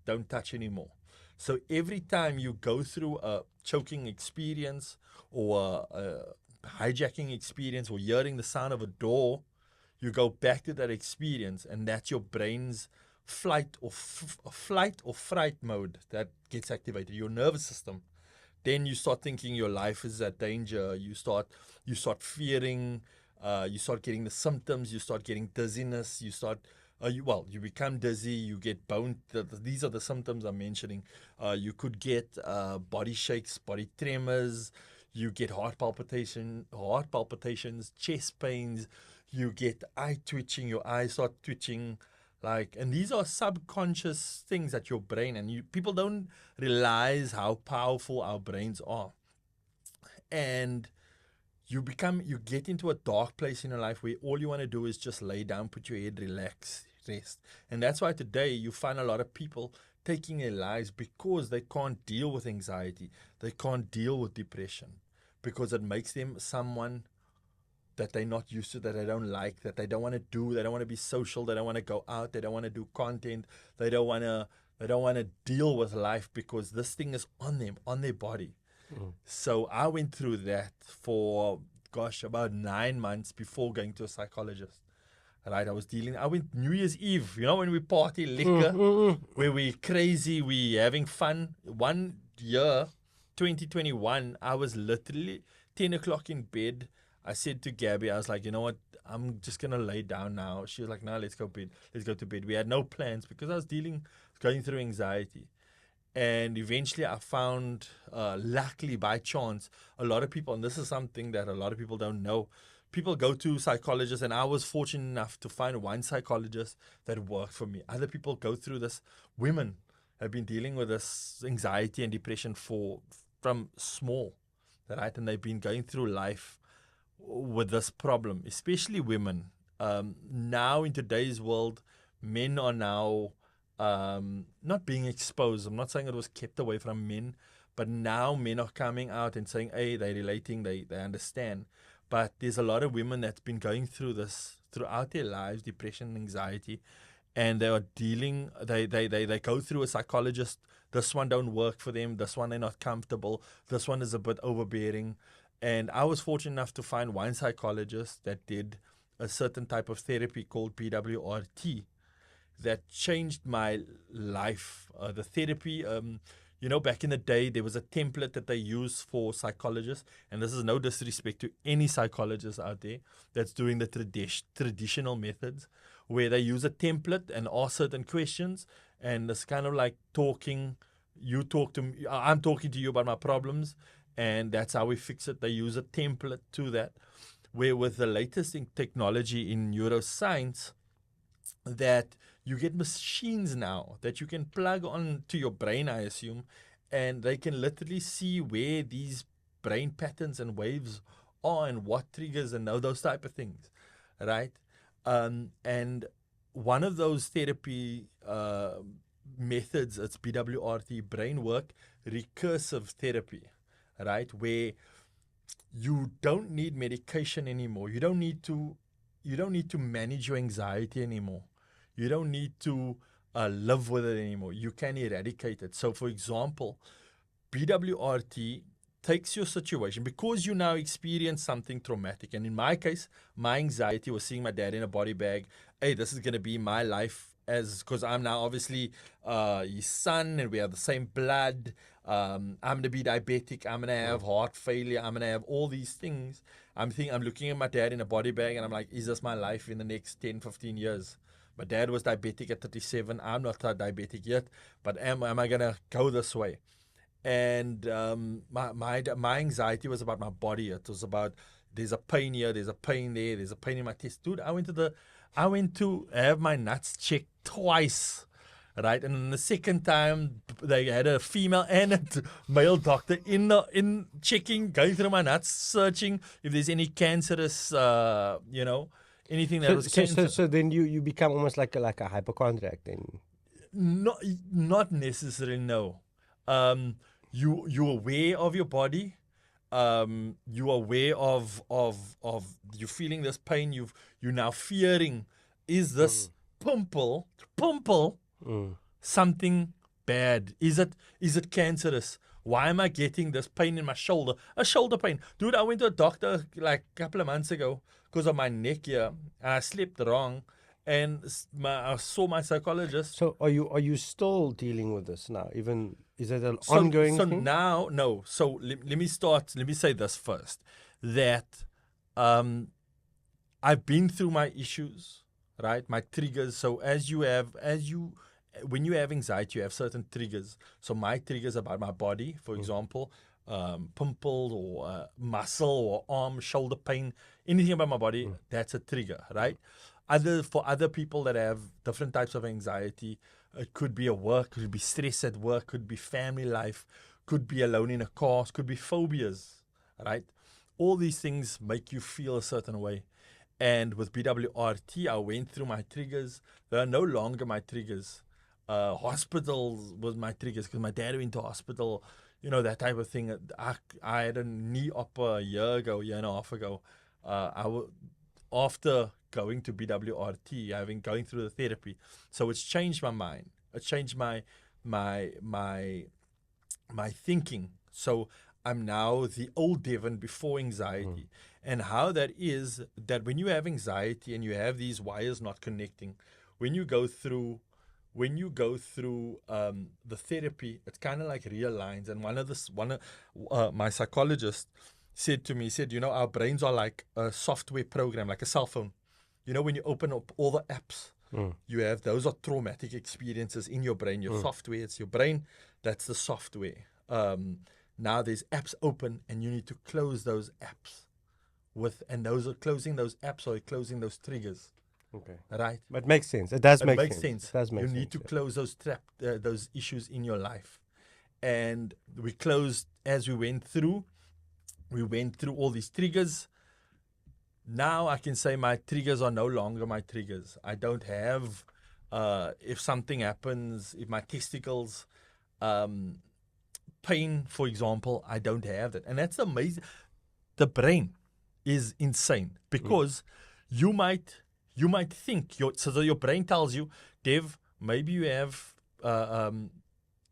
don't touch anymore. So every time you go through a choking experience or a hijacking experience or hearing the sound of a door, you go back to that experience, and that's your brain's flight or fright mode that gets activated, your nervous system. Then you start thinking your life is at danger. You start fearing. You start getting the symptoms. You start getting dizziness. You become dizzy. You get bone. These are the symptoms I'm mentioning. You could get body shakes, body tremors. You get heart palpitations, chest pains. You get eye twitching. Your eyes start twitching. And these are subconscious things that your brain, and people don't realize how powerful our brains are. And you get into a dark place in your life where all you want to do is just lay down, put your head, relax, rest. And that's why today you find a lot of people taking their lives because they can't deal with anxiety. They can't deal with depression because it makes them someone that they're not used to, that they don't like, that they don't want to do. They don't want to be social. They don't want to go out. They don't want to do content. They don't want to deal with life because this thing is on them, on their body. So I went through that for, about 9 months before going to a psychologist. Right, I went New Year's Eve, when we party liquor, where we crazy, we having fun. One year, 2021, I was literally 10 o'clock in bed. I said to Gabby, I was like, you know what, I'm just going to lay down now. She was like, no, let's go to bed. We had no plans because I was going through anxiety. And eventually I found, luckily by chance, a lot of people, and this is something that a lot of people don't know, people go to psychologists, and I was fortunate enough to find one psychologist that worked for me. Other people go through this. Women have been dealing with this anxiety and depression from small, right? And they've been going through life with this problem, especially women. Now in today's world, men are now not being exposed. I'm not saying it was kept away from men, but now men are coming out and saying, hey, they're relating, they understand. But there's a lot of women that's been going through this throughout their lives, depression and anxiety, and they are dealing, they go through a psychologist. This one don't work for them. This one they're not comfortable. This one is a bit overbearing. And I was fortunate enough to find one psychologist that did a certain type of therapy called PWRT that changed my life. The therapy, back in the day, there was a template that they used for psychologists, and this is no disrespect to any psychologist out there that's doing the traditional methods, where they use a template and ask certain questions, and it's kind of like talking. You talk to me, I'm talking to you about my problems, and that's how we fix it. They use a template to that, where with the latest in technology in neuroscience, that you get machines now that you can plug on to your brain, I assume, and they can literally see where these brain patterns and waves are and what triggers and those type of things, right? And one of those therapy methods, it's BWRT, brain work recursive therapy, right? Where you don't need medication anymore. You don't need to manage your anxiety anymore. You don't need to live with it anymore. You can eradicate it. So, for example, BWRT takes your situation because you now experience something traumatic. And in my case, my anxiety was seeing my dad in a body bag. Hey, this is going to be my life, because I'm now obviously his son and we have the same blood. I'm going to be diabetic. I'm going to have heart failure. I'm going to have all these things. I'm looking at my dad in a body bag and I'm like, is this my life in the next 10, 15 years? My dad was diabetic at 37. I'm not diabetic yet, but am I going to go this way? And my anxiety was about my body. It was about, there's a pain here, there's a pain there, there's a pain in my chest. Dude, I went to have my nuts checked twice, right? And the second time, they had a female and a male doctor in checking, going through my nuts, searching if there's any cancerous, anything that was So, cancer. so then you become almost like a hypochondriac then. Not necessarily, no. You're aware of your body. You're aware of you feeling this pain. You're now fearing, is this pimple something bad? Is it cancerous? Why am I getting this pain in my shoulder? A shoulder pain. Dude, I went to a doctor like a couple of months ago because of my neck here. And I slept wrong. And I saw my psychologist. So are you still dealing with this now? Even is it an ongoing so thing? now, no. So let me start. Let me say this first. That I've been through my issues, right? My triggers. So when you have anxiety, you have certain triggers. So my triggers about my body, for example, pimple or muscle or arm, shoulder pain, anything about my body, that's a trigger, right? For other people that have different types of anxiety, it could be could be stress at work, could be family life, could be alone in a car, could be phobias, right? All these things make you feel a certain way. And with BWRT, I went through my triggers. They are no longer my triggers. Hospitals was my triggers because my dad went to hospital, that type of thing. I had a knee op a year and a half ago. After going to BWRT, going through the therapy, so it's changed my mind. It changed my thinking. So I'm now the old Devon before anxiety. And how that is that when you have anxiety and you have these wires not connecting, when you go through the therapy, it's kind of like realigns. And one of my psychologists said to me, our brains are like a software program, like a cell phone. When you open up all the apps, those are traumatic experiences in your brain. Your software, it's your brain, that's the software. Now there's apps open and you need to close those apps closing those apps or closing those triggers. Okay. Right? But it makes sense. It does make sense. It does make sense. You need to close those issues in your life. And we closed as we went through all these triggers. Now I can say my triggers are no longer my triggers. I don't have, if something happens, if my testicles, pain, for example, I don't have that. And that's amazing. The brain is insane because you might think, your brain tells you, Dev, maybe you have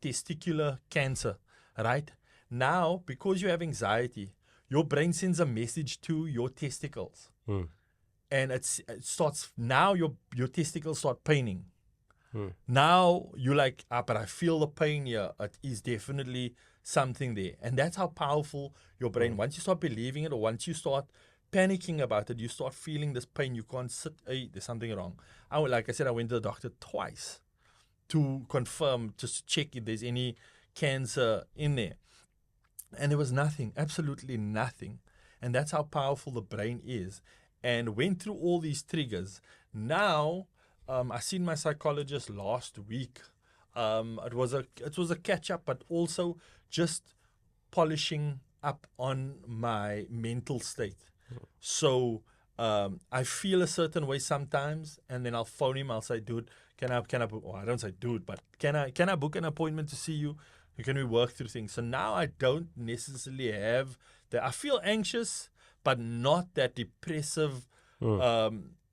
testicular cancer, right? Now, because you have anxiety, your brain sends a message to your testicles. And it starts, now your testicles start paining. Now you're like, but I feel the pain here. It is definitely something there. And that's how powerful your brain, once you start believing it or once you start panicking about it, you start feeling this pain. You can't sit, hey, there's something wrong. Like I said, I went to the doctor twice to confirm, just to check if there's any cancer in there. And there was nothing, absolutely nothing. And that's how powerful the brain is. And went through all these triggers. Now, I seen my psychologist last week. It was a catch up, but also just polishing up on my mental state. So I feel a certain way sometimes, and then I'll phone him. I'll say, dude, can I book? Well, I don't say dude, but can I book an appointment to see you? Can we work through things? So now I don't necessarily have that. I feel anxious, but not that depressive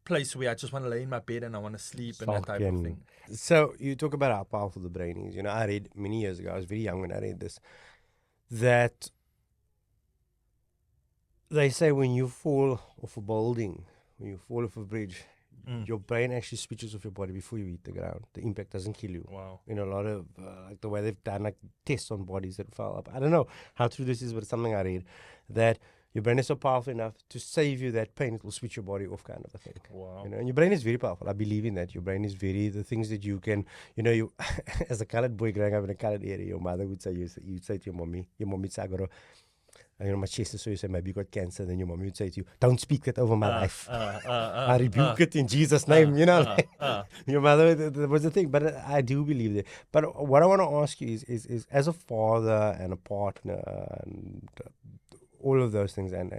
place where I just want to lay in my bed and I want to sleep and that type of thing. So you talk about how powerful the brain is. I read many years ago, I was very young when I read this, that they say when you fall off a building, when you fall off a bridge, your brain actually switches off your body before you hit the ground. The impact doesn't kill you. Wow. A lot of, like the way they've done like tests on bodies that fell up. I don't know how true this is, but it's something I read, that your brain is so powerful enough to save you that pain. It will switch your body off, kind of a thing. Wow. And your brain is very powerful. I believe in that. Your brain is the things that you can, you as a colored boy growing up in a colored area, your mother would say, you'd say to your mommy, Sagoro, my chest is so, you say, maybe you got cancer. Then your mommy would say to you, don't speak that over my life. I rebuke it in Jesus' name. Your mother, that was the thing. But I do believe that. But what I want to ask you is as a father and a partner and all of those things, and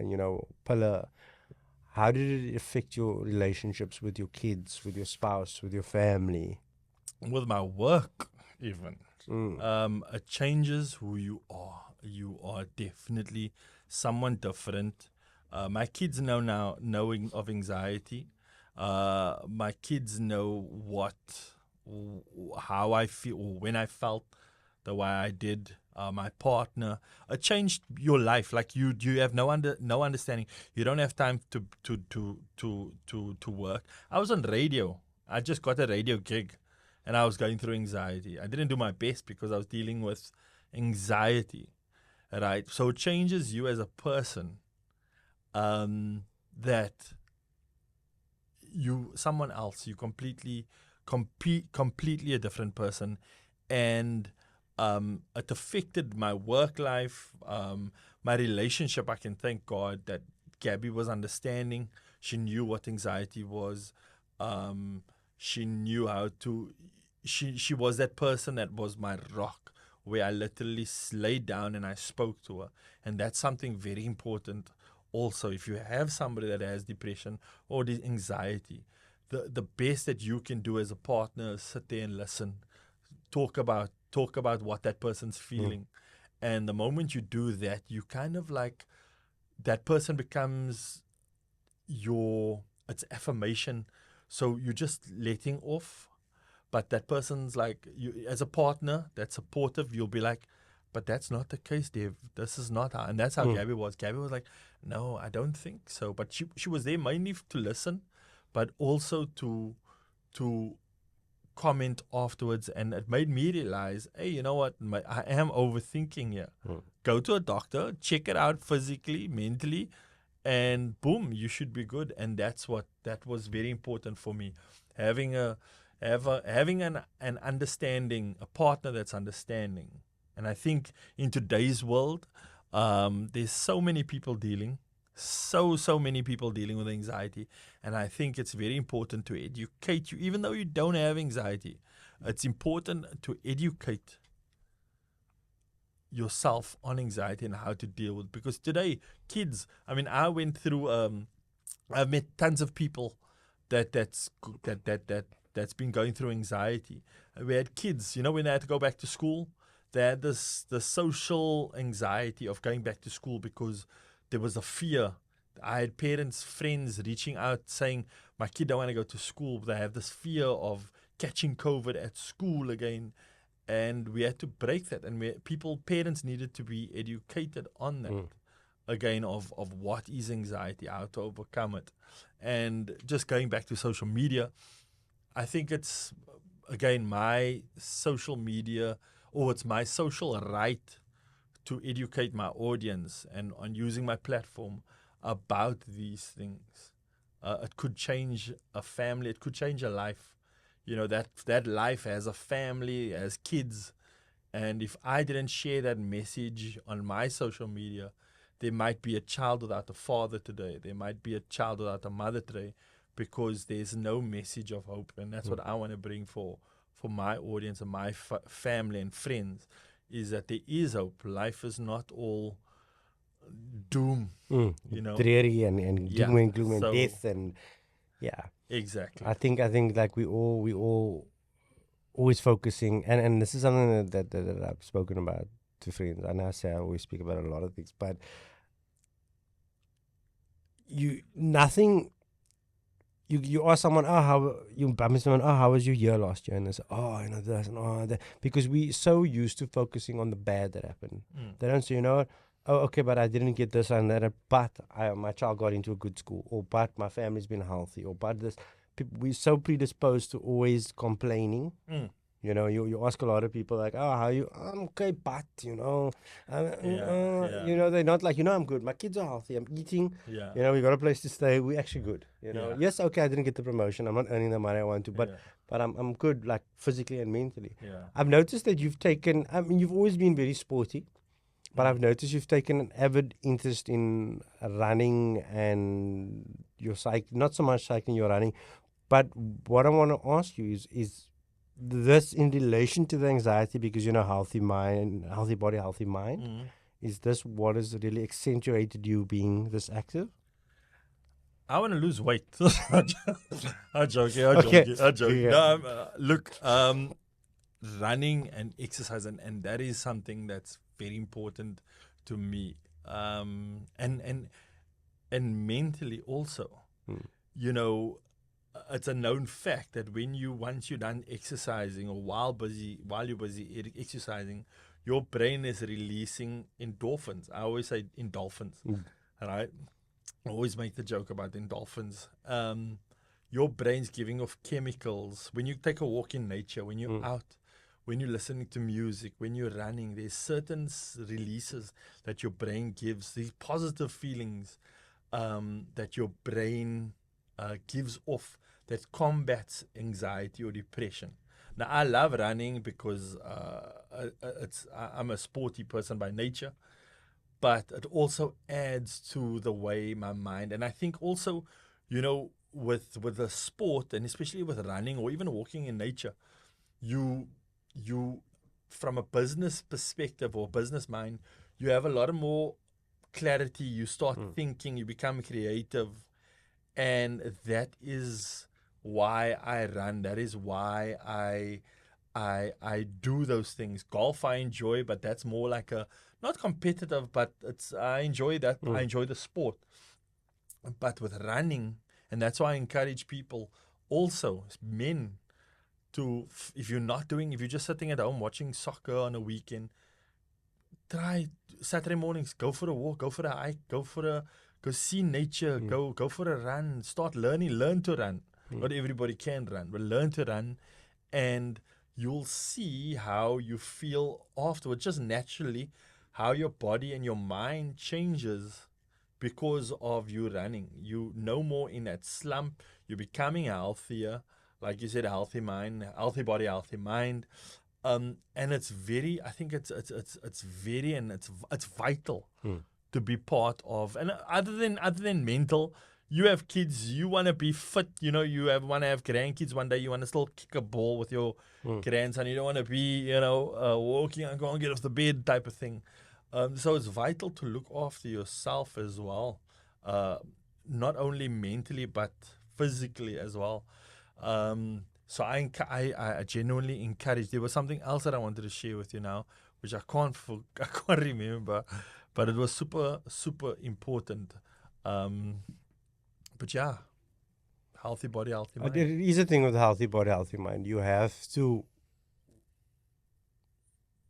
pillar, how did it affect your relationships with your kids, with your spouse, with your family? With my work, even. It changes who you are. You are definitely someone different. My kids know now, knowing of anxiety. My kids know how I feel, or when I felt the way I did. My partner, it changed your life. Like you have no understanding. You don't have time to work. I was on radio. I just got a radio gig, and I was going through anxiety. I didn't do my best because I was dealing with anxiety, right? So it changes you as a person. That someone else, you completely a different person, and it affected my work life, my relationship. I can thank God that Gabby was understanding. She knew what anxiety was. She knew how to. She was that person that was my rock, where I literally laid down and I spoke to her, and that's something very important. Also, if you have somebody that has depression or the anxiety, the best that you can do as a partner is sit there and listen, talk about what that person's feeling. And the moment you do that, you kind of like, that person becomes it's affirmation. So you're just letting off, but that person's like, you as a partner that's supportive, you'll be like, but that's not the case, Dev. This is not how. And that's how Gabby was. Gabby was like, no, I don't think so. But she was there mainly to listen, but also to comment afterwards. And it made me realize, hey, you know what? I am overthinking here. Go to a doctor, check it out physically, mentally, and boom, you should be good. And that was very important for me. Having an understanding, a partner that's understanding. And I think in today's world, there's so many people dealing with anxiety. And I think it's very important to educate you. Even though you don't have anxiety, it's important to educate yourself on anxiety and how to deal with it. Because today, kids, I went through, I've met tons of people that's been going through anxiety. We had kids, when they had to go back to school, they had the social anxiety of going back to school because there was a fear. I had parents, friends reaching out saying, my kid don't want to go to school. They have this fear of catching COVID at school again. And we had to break that. And parents needed to be educated on that, again, of what is anxiety, how to overcome it. And just going back to social media, I think it's, again, my social media, or it's my social right to educate my audience and on using my platform about these things. It could change a family. It could change a life. That life has a family, has kids. And if I didn't share that message on my social media, there might be a child without a father today. There might be a child without a mother today, because there's no message of hope. And that's what I want to bring for my audience and my family and friends, is that there is hope. Life is not all doom, dreary and doom and gloom and death, and exactly. I think like we all always focusing, and this is something that I've spoken about to friends. I know I always speak about a lot of things, but you ask someone, how was your year last year? And they say, this and that. Because we so used to focusing on the bad that happened. They don't say, okay, but I didn't get this and that, but my child got into a good school, or but my family's been healthy, or but this. We're so predisposed to always complaining. You ask a lot of people like, how are you? I'm okay, but they're not like, I'm good. My kids are healthy. I'm eating. We got a place to stay. We're actually good. Yes, okay, I didn't get the promotion. I'm not earning the money I want to, but I'm good, like physically and mentally. I've noticed that you've taken. You've always been very sporty, but I've noticed you've taken an avid interest in running and your cycling. Not so much cycling, you're running. But what I want to ask you is this in relation to the anxiety, because healthy mind, healthy body, healthy mind. Is this what has really accentuated you being this active? I want to lose weight. I'm joking. I'm Okay. joking. I'm joking. Yeah. No, look, running and exercise, and that is something that's very important to me. And mentally also, you know, it's a known fact that once you're done exercising or while you're busy exercising, your brain is releasing endorphins. I always say endorphins, right? I always make the joke about endorphins. Your brain's giving off chemicals. When you take a walk in nature, when you're out, when you're listening to music, when you're running, there's certain releases that your brain gives, these positive feelings that your brain gives off that combats anxiety or depression. Now, I love running because I'm a sporty person by nature, but it also adds to the way my mind, and I think also, you know, with the sport, and especially with running or even walking in nature, you from a business perspective or business mind, you have a lot of more clarity. You start thinking, you become creative, and that is why I run. That is why I do those things. Golf I enjoy, but that's more like a not competitive, but I enjoy that. I enjoy the sport. But with running, and that's why I encourage people also, men, if you're just sitting at home watching soccer on a weekend, try Saturday mornings, go for a walk, go for a hike, go see nature, go for a run, start learn to run. Not everybody can run, but learn to run, and you'll see how you feel afterwards, just naturally, how your body and your mind changes because of you running. You no more in that slump. You're becoming healthier, like you said, a healthy mind, healthy body, healthy mind. And it's very, I think it's very, and it's vital to be part of. And other than mental, you have kids, you want to be fit, you know, want to have grandkids one day, you want to still kick a ball with your grandson, you don't want to be, you know, walking and go and get off the bed type of thing. So it's vital to look after yourself as well, not only mentally but physically as well. So I genuinely encourage. There was something else that I wanted to share with you now, which I can't remember, but it was super important. But yeah, healthy body, healthy mind. There is a thing with healthy body, healthy mind. You have to,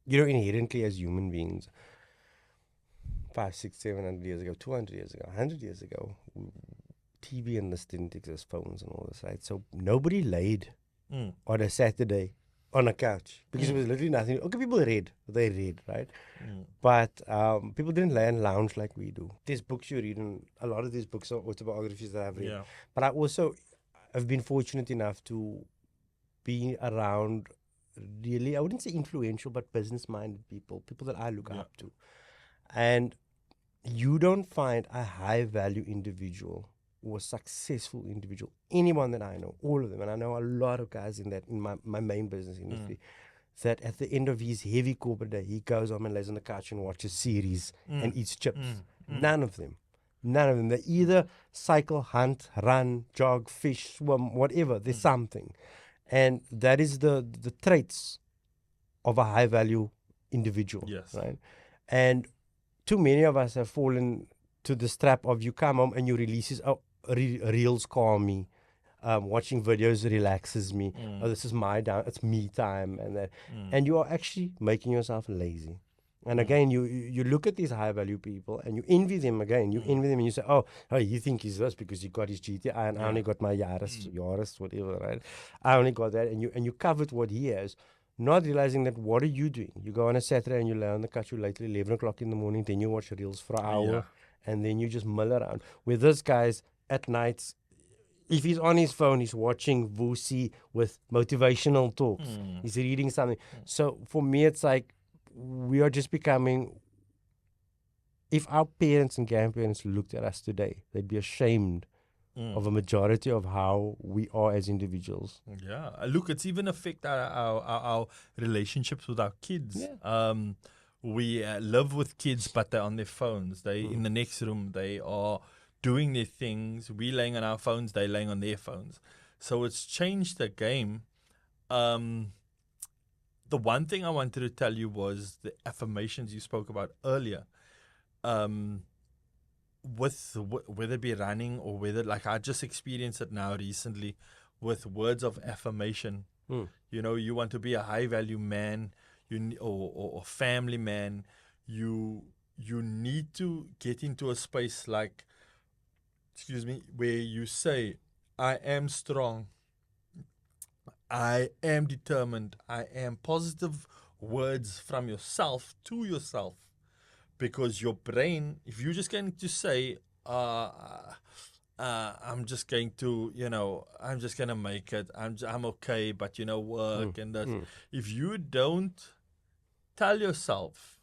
you know, inherently as human beings, 500, 600, 700 years ago, 200 years ago, 100 years ago, TV and this didn't exist, phones and all this, right? So nobody laid on a Saturday on a couch because it was literally nothing. Okay, people read, right? But people didn't lay and lounge like we do. There's books you read, and a lot of these books are autobiographies that I've read. Yeah. But I also have been fortunate enough to be around really, I wouldn't say influential, but business-minded people that I look up to. And you don't find a high-value individual or a successful individual, anyone that I know, all of them, and I know a lot of guys in my main business industry, that at the end of his heavy corporate day, he goes home and lays on the couch and watches series and eats chips. None of them. They either cycle, hunt, run, jog, fish, swim, whatever. There's something. And that is the traits of a high-value individual. Yes. Right? And too many of us have fallen to the trap of you come home and you release reels calm me, watching videos relaxes me. Oh, this is it's me time, and that, and you are actually making yourself lazy. And again, you look at these high value people and you envy them again. You envy them and you say, oh, you think he's this because he got his GTI and I only got my Yaris, whatever, right? I only got that, and you covered what he has. Not realizing that, what are you doing? You go on a Saturday and you lay on the couch late, 11 o'clock in the morning, then you watch reels for an hour, and then you just mill around. With this guy's at nights, if he's on his phone, he's watching Vusi with motivational talks. He's reading something. So for me, it's like we are just becoming, if our parents and grandparents looked at us today, they'd be ashamed of a majority of how we are as individuals. Yeah, look, it's even affect our relationships with our kids. Yeah. We live with kids, but they're on their phones. They in the next room. They are doing their things. We laying on our phones, they laying on their phones. So it's changed the game. The one thing I wanted to tell you was the affirmations you spoke about earlier. Whether it be running or whether, like, I just experienced it now recently with words of affirmation. You know, you want to be a high value man, or family man. You need to get into a space like, where you say, I am strong, I am determined, I am positive words from yourself to yourself. Because your brain, if you're just going to say, I'm just going to, I'm just going to make it, I'm okay, but, work and that. If you don't tell yourself,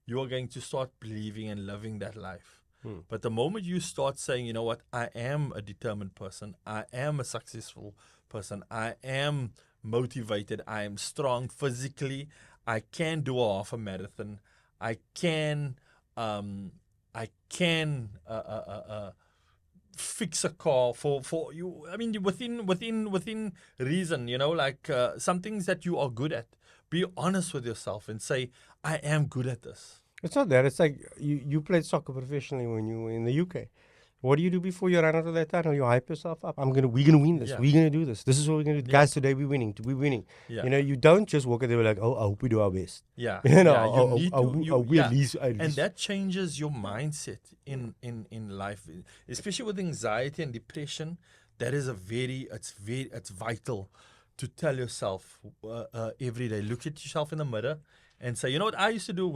you are going to start believing and living that life. But the moment you start saying, you know what, I am a determined person, I am a successful person, I am motivated, I am strong physically, I can do a half a marathon, I can fix a car for you. I mean, within reason, like some things that you are good at. Be honest with yourself and say, I am good at this. It's not that. It's like you played soccer professionally when you were in the UK. What do you do before you run out of that tunnel? You hype yourself up. We're gonna win this. Yeah. We're gonna do this. This is what we're gonna do. Yeah. Guys, today we're winning. We're winning. Yeah. You don't just walk out there like, oh, I hope we do our best. Yeah. You know, Yeah, you need to. at least. And that changes your mindset in life, especially with anxiety and depression. That is it's vital to tell yourself every day. Look at yourself in the mirror and say, you know what I used to do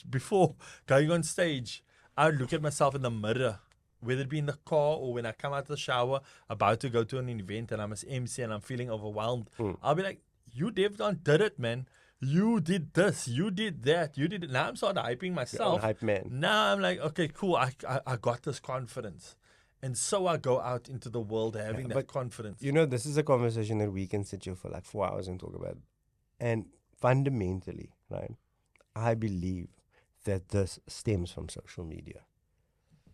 before going on stage. I would look at myself in the mirror, whether it be in the car or when I come out of the shower, about to go to an event and I'm as MC and I'm feeling overwhelmed. I'll be like, you Devdon did it, man. You did this, you did that, you did it. Now I'm sort of hyping myself. Hype man. Now I'm like, okay, cool. I got this confidence. And so I go out into the world having that confidence. This is a conversation that we can sit here for like 4 hours and talk about. And fundamentally, right, I believe that this stems from social media.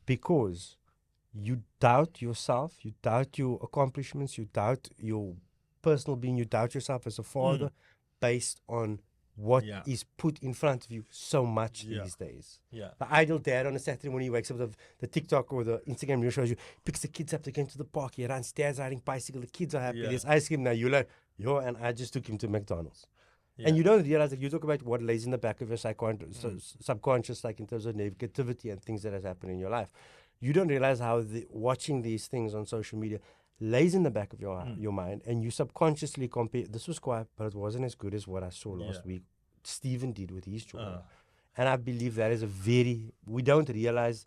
Because you doubt yourself, you doubt your accomplishments, you doubt your personal being, you doubt yourself as a father based on what is put in front of you so much these days. Yeah. The ideal dad on a Saturday when he wakes up, the TikTok or the Instagram reel shows you, picks the kids up, they go to the park, he runs, dad's riding bicycle, the kids are happy, there's ice cream now, you're like, and I just took him to McDonald's. Yeah. And you don't realize that you talk about what lays in the back of your subconscious, like in terms of negativity and things that has happened in your life. You don't realize how watching these things on social media lays in the back of your mind, and you subconsciously compare. This was quiet, but it wasn't as good as what I saw last week. Stephen did with his children. And I believe that is we don't realize,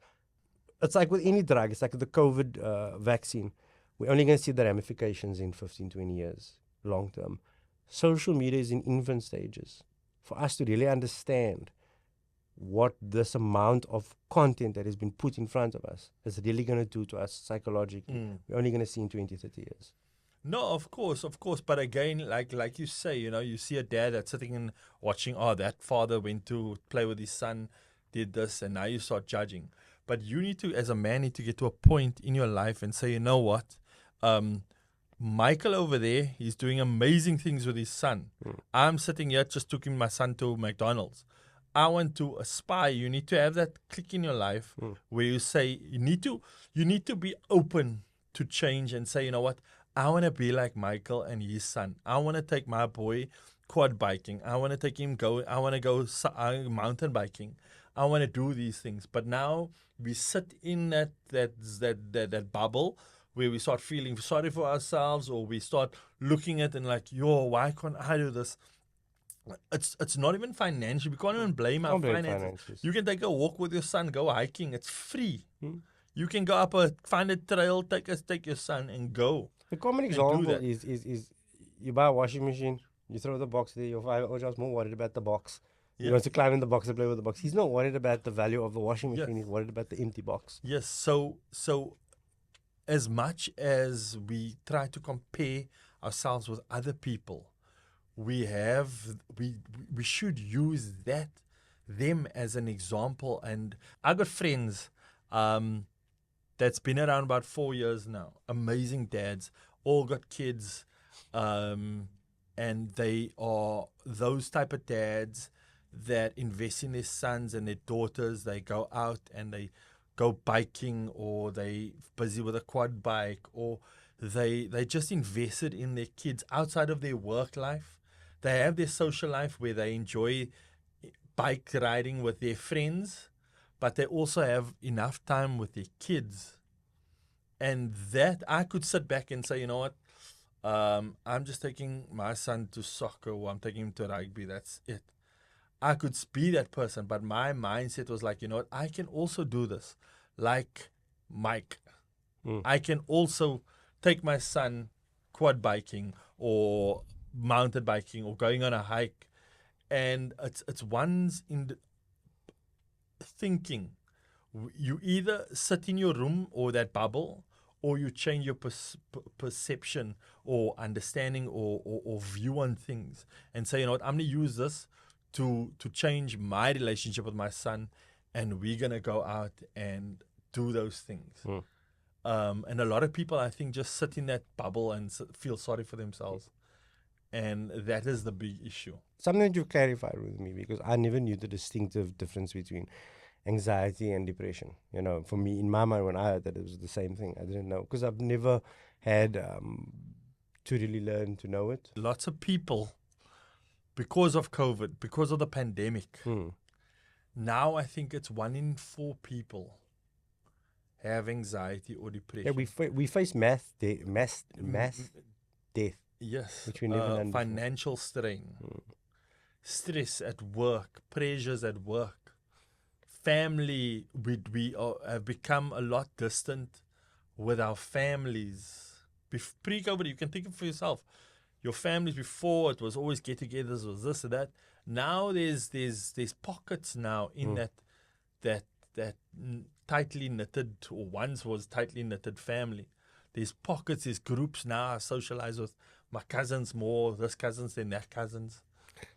it's like with any drug, it's like the COVID vaccine. We're only going to see the ramifications in 15, 20 years, long term. Social media is in infant stages. For us to really understand what this amount of content that has been put in front of us is really going to do to us psychologically, we're only going to see in 20, 30 years. No, of course. But again, like you say, you see a dad that's sitting and watching, that father went to play with his son, did this, and now you start judging. But you need to, as a man, need to get to a point in your life and say, you know what? Michael over there, he's doing amazing things with his son. I'm sitting here, just taking my son to McDonald's. I want to aspire. You need to have that click in your life where you say, you need to be open to change and say, you know what? I want to be like Michael and his son. I want to take my boy quad biking. I want to take him I want to go mountain biking. I want to do these things. But now we sit in that bubble where we start feeling sorry for ourselves, or we start looking at and like, why can't I do this? It's not even financial. We can't even blame our finances. You can take a walk with your son, go hiking. It's free. You can go up find a trail, take your son and go. The common example is you buy a washing machine, you throw the box there, your 5-year-old child's more worried about the box. He wants to climb in the box and play with the box. He's not worried about the value of the washing machine, he's worried about the empty box. Yes, so as much as we try to compare ourselves with other people, we should use them as an example. And I got friends that's been around about 4 years now. Amazing dads, all got kids, and they are those type of dads that invest in their sons and their daughters. They go out and they go biking, or they busy with a quad bike, or they just invested in their kids outside of their work life. They have their social life where they enjoy bike riding with their friends, but they also have enough time with their kids. And that I could sit back and say, you know what, I'm just taking my son to soccer, or I'm taking him to rugby. That's it. I could be that person, but my mindset was like, you know what, I can also do this. Like Mike, I can also take my son quad biking or mountain biking or going on a hike. And it's one's in the thinking. You either sit in your room or that bubble, or you change your perception or understanding or view on things and say, you know what, I'm going to use this to change my relationship with my son, and we're going to go out and do those things. And a lot of people, I think, just sit in that bubble and feel sorry for themselves. And that is the big issue. Something that you've clarified with me, because I never knew the distinctive difference between anxiety and depression. You know, for me, in my mind, when I heard that, it was the same thing. I didn't know, because I've never had to really learn to know it. Lots of people, because of COVID, because of the pandemic, now I think it's 1 in 4 people have anxiety or depression. Yeah, we face mass death. Yes, which we never done before. Financial strain, stress at work, pressures at work, family. We have become a lot distant with our families. Pre-COVID, you can think of for yourself. Your families before, it was always get-togethers, was this or that. Now there's pockets now in that tightly knitted, or once was tightly knitted family. There's pockets, there's groups now. I socialize with my cousins more, this cousins than that cousins.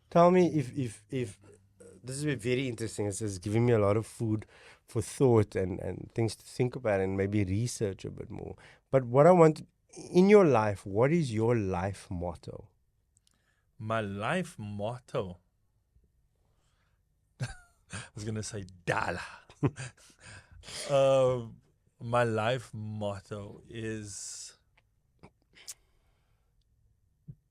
Tell me if this is very interesting. It's giving me a lot of food for thought and things to think about and maybe research a bit more. But what I want, in your life, what is your life motto? My life motto, I was going to say Dala. My life motto is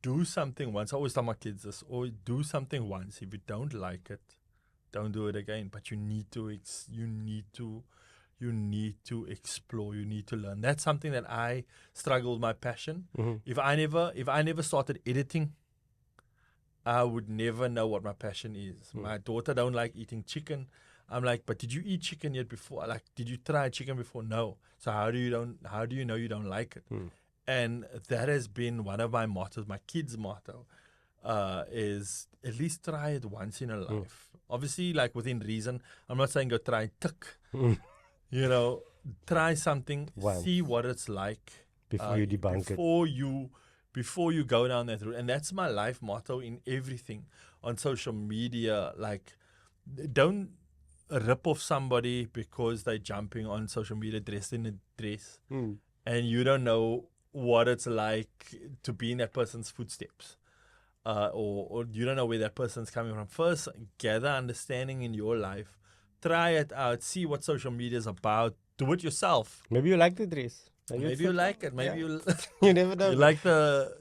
do something once. I always tell my kids this, always do something once. If you don't like it, don't do it again. But you need to explore, you need to learn. That's something that I struggle with, my passion. If I never started editing, I would never know what my passion is. My daughter don't like eating chicken. I'm like, but did you eat chicken yet before? Like, did you try chicken before? No. So how do you know you don't like it? And that has been one of my mottos. My kids' motto is at least try it once in a life. Obviously, like within reason. I'm not saying go try tick. You know, try something, see what it's like before you debunk it. Before you go down that route. And that's my life motto in everything on social media. Like, don't rip off somebody because they're jumping on social media dressed in a dress and you don't know what it's like to be in that person's footsteps, or you don't know where that person's coming from. First, gather understanding in your life, try it out, see what social media is about, do it yourself. Maybe you like the dress. Maybe you like it. Maybe you never know. You like the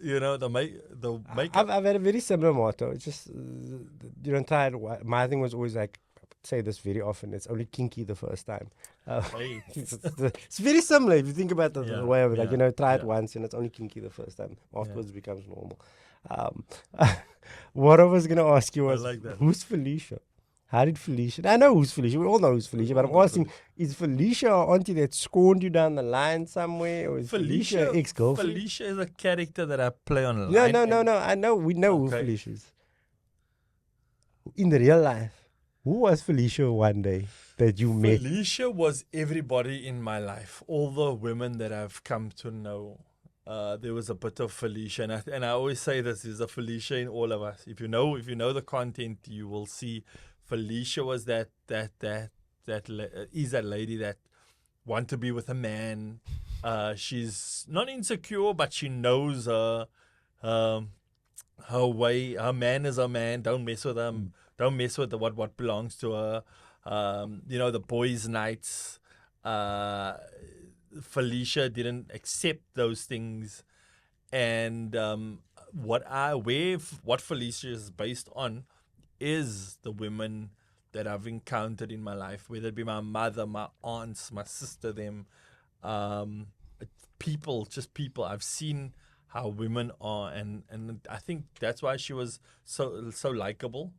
makeup. I've had a very similar motto. It's just you don't try it. My thing was always like, say this very often, it's only kinky the first time. It's very similar if you think about the way of it. Like, try it once and it's only kinky the first time. Afterwards it becomes normal. What I was going to ask you was, who's Felicia? How did Felicia? I know who's Felicia. We all know who's Felicia. But I'm asking, is Felicia our auntie that scorned you down the line somewhere? Or is Felicia ex-girlfriend? Felicia is a character that I play online. No. I know. We know who Felicia is. In the real life, who was Felicia one day that you met? Felicia was everybody in my life. All the women that I've come to know. There was a bit of Felicia, and I always say this: there's a Felicia in all of us. If you know the content, you will see Felicia was that lady that want to be with a man. She's not insecure, but she knows her way. Her man is her man. Don't mess with him. Don't mess with what belongs to her. The boys' nights. Felicia didn't accept those things, and what Felicia is based on is the women that I've encountered in my life, whether it be my mother, my aunts, my sister, them, people. I've seen how women are, and I think that's why she was so likable,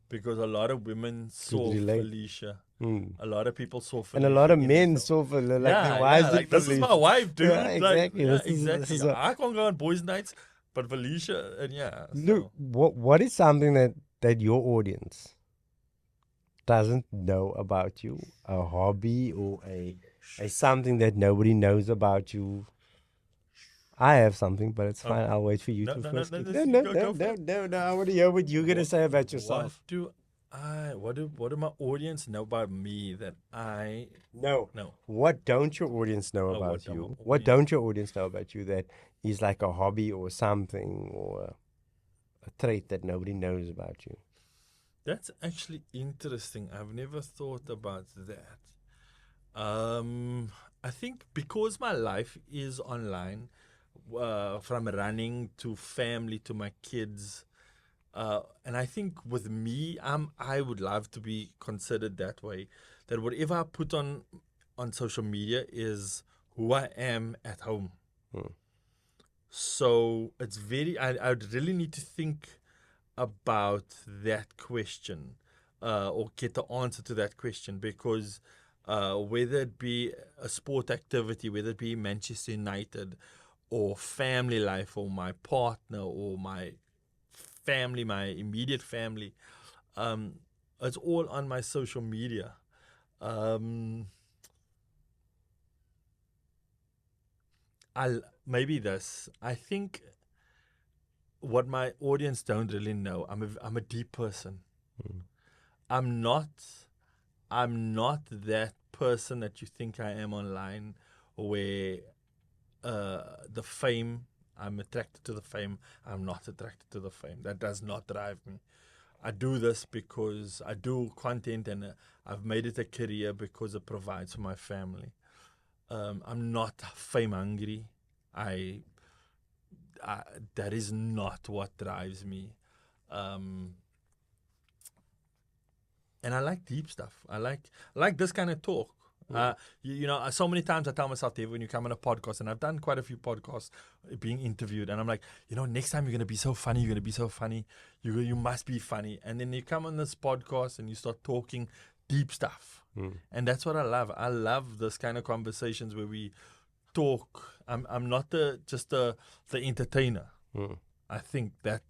because a lot of women saw Felicia. A lot of people saw Felicia. And a lot of men saw Felicia. Like, why is it this is my wife, dude. Yeah, exactly. Exactly. I can't go on boys' nights, but Felicia, and Look, what is something that your audience doesn't know about you? A hobby or a something that nobody knows about you? I have something, but it's fine. I'll wait for you to first. No. I want to hear what you're gonna say about yourself. What do my audience know about me that I No. What don't your audience know about you? What don't your audience know about you that is like a hobby or something or a trait that nobody knows about you? That's actually interesting. I've never thought about that. I think because my life is online, from running to family to my kids. And I think with me, I would love to be considered that way. That whatever I put on social media is who I am at home. So it's I would really need to think about that question, or get the answer to that question, because whether it be a sport activity, whether it be Manchester United, or family life, or my partner, or my family, my immediate family, it's all on my social media. I think what my audience don't really know, I'm a deep person. I'm not that person that you think I am online, where the fame, I'm attracted to the fame. I'm not attracted to the fame. That does not drive me. I do this because I do content, and I've made it a career because it provides for my family. I'm not fame hungry. That is not what drives me. And I like deep stuff. I like this kind of talk. So many times I tell myself, Dave, when you come on a podcast, and I've done quite a few podcasts being interviewed, and I'm like, next time you're going to be so funny, you must be funny. And then you come on this podcast and you start talking deep stuff. And that's what I love. I love this kind of conversations where we talk. I'm not just the entertainer. I think that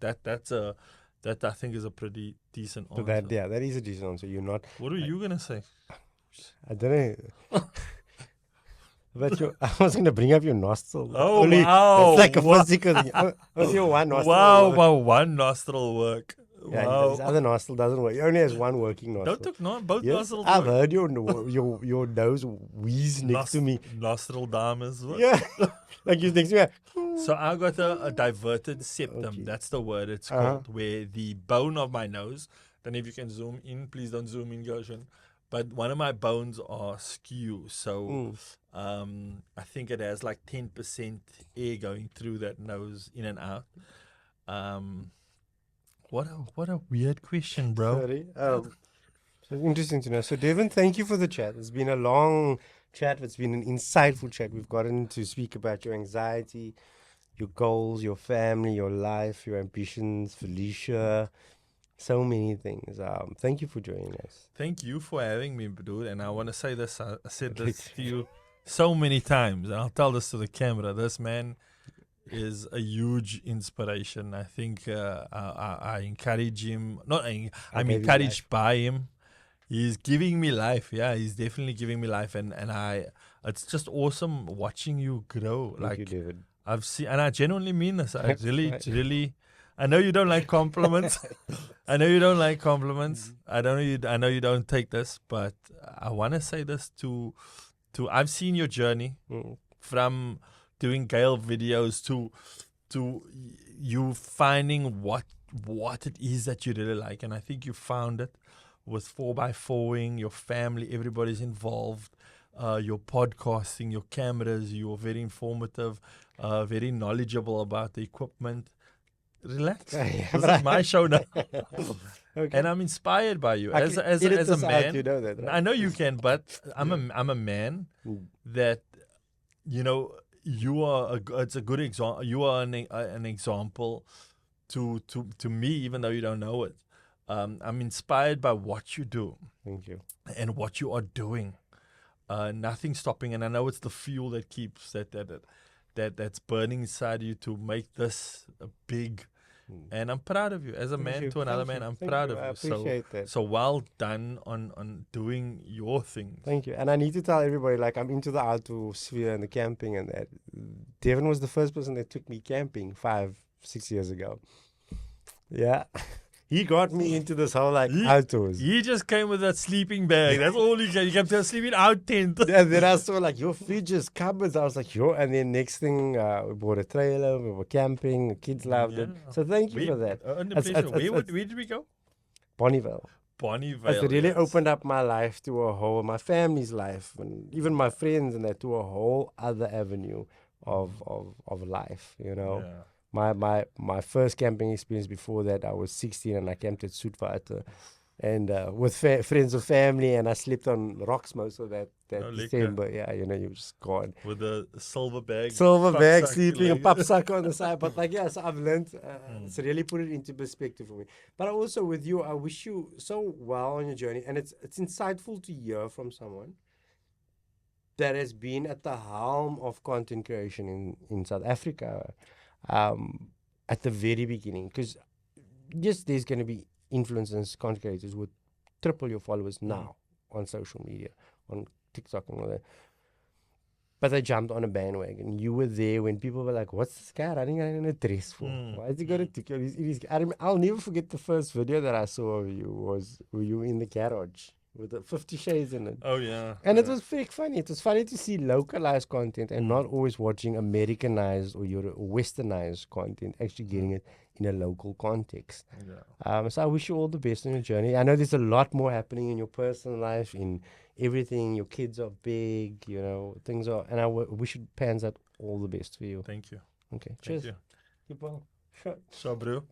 I think is a pretty decent answer. That is a decent answer. You're not. What are you going to say? I don't know. But I was going to bring up your nostril. Oh, wow. It's like a physical thing. Only your one nostril. Wow, one nostril work. Yeah, wow. his other nostril doesn't work. He only has one working nostril. Don't talk, both nostrils I've work. heard your nose wheeze next to me. Nostril damas work. Yeah. Like you next to me. So I got a diverted septum. That's the word it's called, where the bone of my nose, don't know if you can zoom in. Please don't zoom in, Gershon. But one of my bones are skew, so I think it has like 10% air going through that nose in and out. What a weird question, bro. Sorry. So interesting to know. So Devon, thank you for the chat. It's been a long chat. It's been an insightful chat. We've gotten to speak about your anxiety, your goals, your family, your life, your ambitions, Felicia. So many things. Thank you for joining us. Thank you for having me, dude. And I want to say this. I said this to you so many times, and I'll tell this to the camera. This man is a huge inspiration. I think I encourage him. I'm encouraged by him. He's giving me life. Yeah, he's definitely giving me life. And it's just awesome watching you grow. Thank you, David. I've seen, and I genuinely mean this. I really. I know you don't like compliments. I know you don't like compliments. I know you don't take this, but I want to say this to I've seen your journey from doing Gale videos to you finding what it is that you really like, and I think you found it with 4x4ing, your family, everybody's involved, your podcasting, your cameras. You're very informative, very knowledgeable about the equipment. Relax. This is my show now. Okay. And I'm inspired by you I as can as edit as a this out, man. you know that, right? I know you can, but I'm a man that, you know, you are it's a good example. You are an example to me, even though you don't know it. I'm inspired by what you do Thank you. and what you are doing. Nothing stopping, and I know it's the fuel that keeps that's burning inside you to make this a big. And I'm proud of you as a man you. to another Thank man. you. I'm Thank proud you. of I you. appreciate that. So well done on doing your thing. Thank you. And I need to tell everybody, like, I'm into the outdoor sphere and the camping and that. Devon was the first person that took me camping 5-6 years ago. Yeah. He got me into this whole, like, outdoors. He just came with that sleeping bag. That's all he came. He came to a sleeping out tent. And then I saw, like, your fridges, cupboards. I was like, yo. And then next thing, we bought a trailer. We were camping. The kids loved it. So thank you for that. Where did we go? Bonneville. Bonneville. It's really yes. opened up my life to my family's life, and even my friends, and that to a whole other avenue of life. You know, my first camping experience before that, I was 16 and I camped at Hurtful, and with friends of family, and I slept on rocks most of that December. Yeah, you know, you just gone. With a silver bag. Sleeping, a pop sucker on the side. But like, yes, I've learned. It's really put it into perspective for me. But also with you, I wish you so well on your journey. And it's insightful to hear from someone that has been at the helm of content creation in South Africa at the very beginning. Because yes, there's going to be influencers, content creators with triple your followers now on social media, on TikTok and all that. But I jumped on a bandwagon. You were there when people were like, what's this guy running around in a dress for? Why has he got a TikTok? I'll never forget the first video that I saw of you was you in the garage with the 50 Shades in it. Oh, yeah. And it was fake funny. It was funny to see localized content and not always watching Americanized or your westernized content, actually getting it in a local context. Yeah. So I wish you all the best on your journey. I know there's a lot more happening in your personal life, in everything. Your kids are big, you know, things are, and I wish it pans out all the best for you. Thank you. Okay, Thank cheers. you. Keep well. So, bro.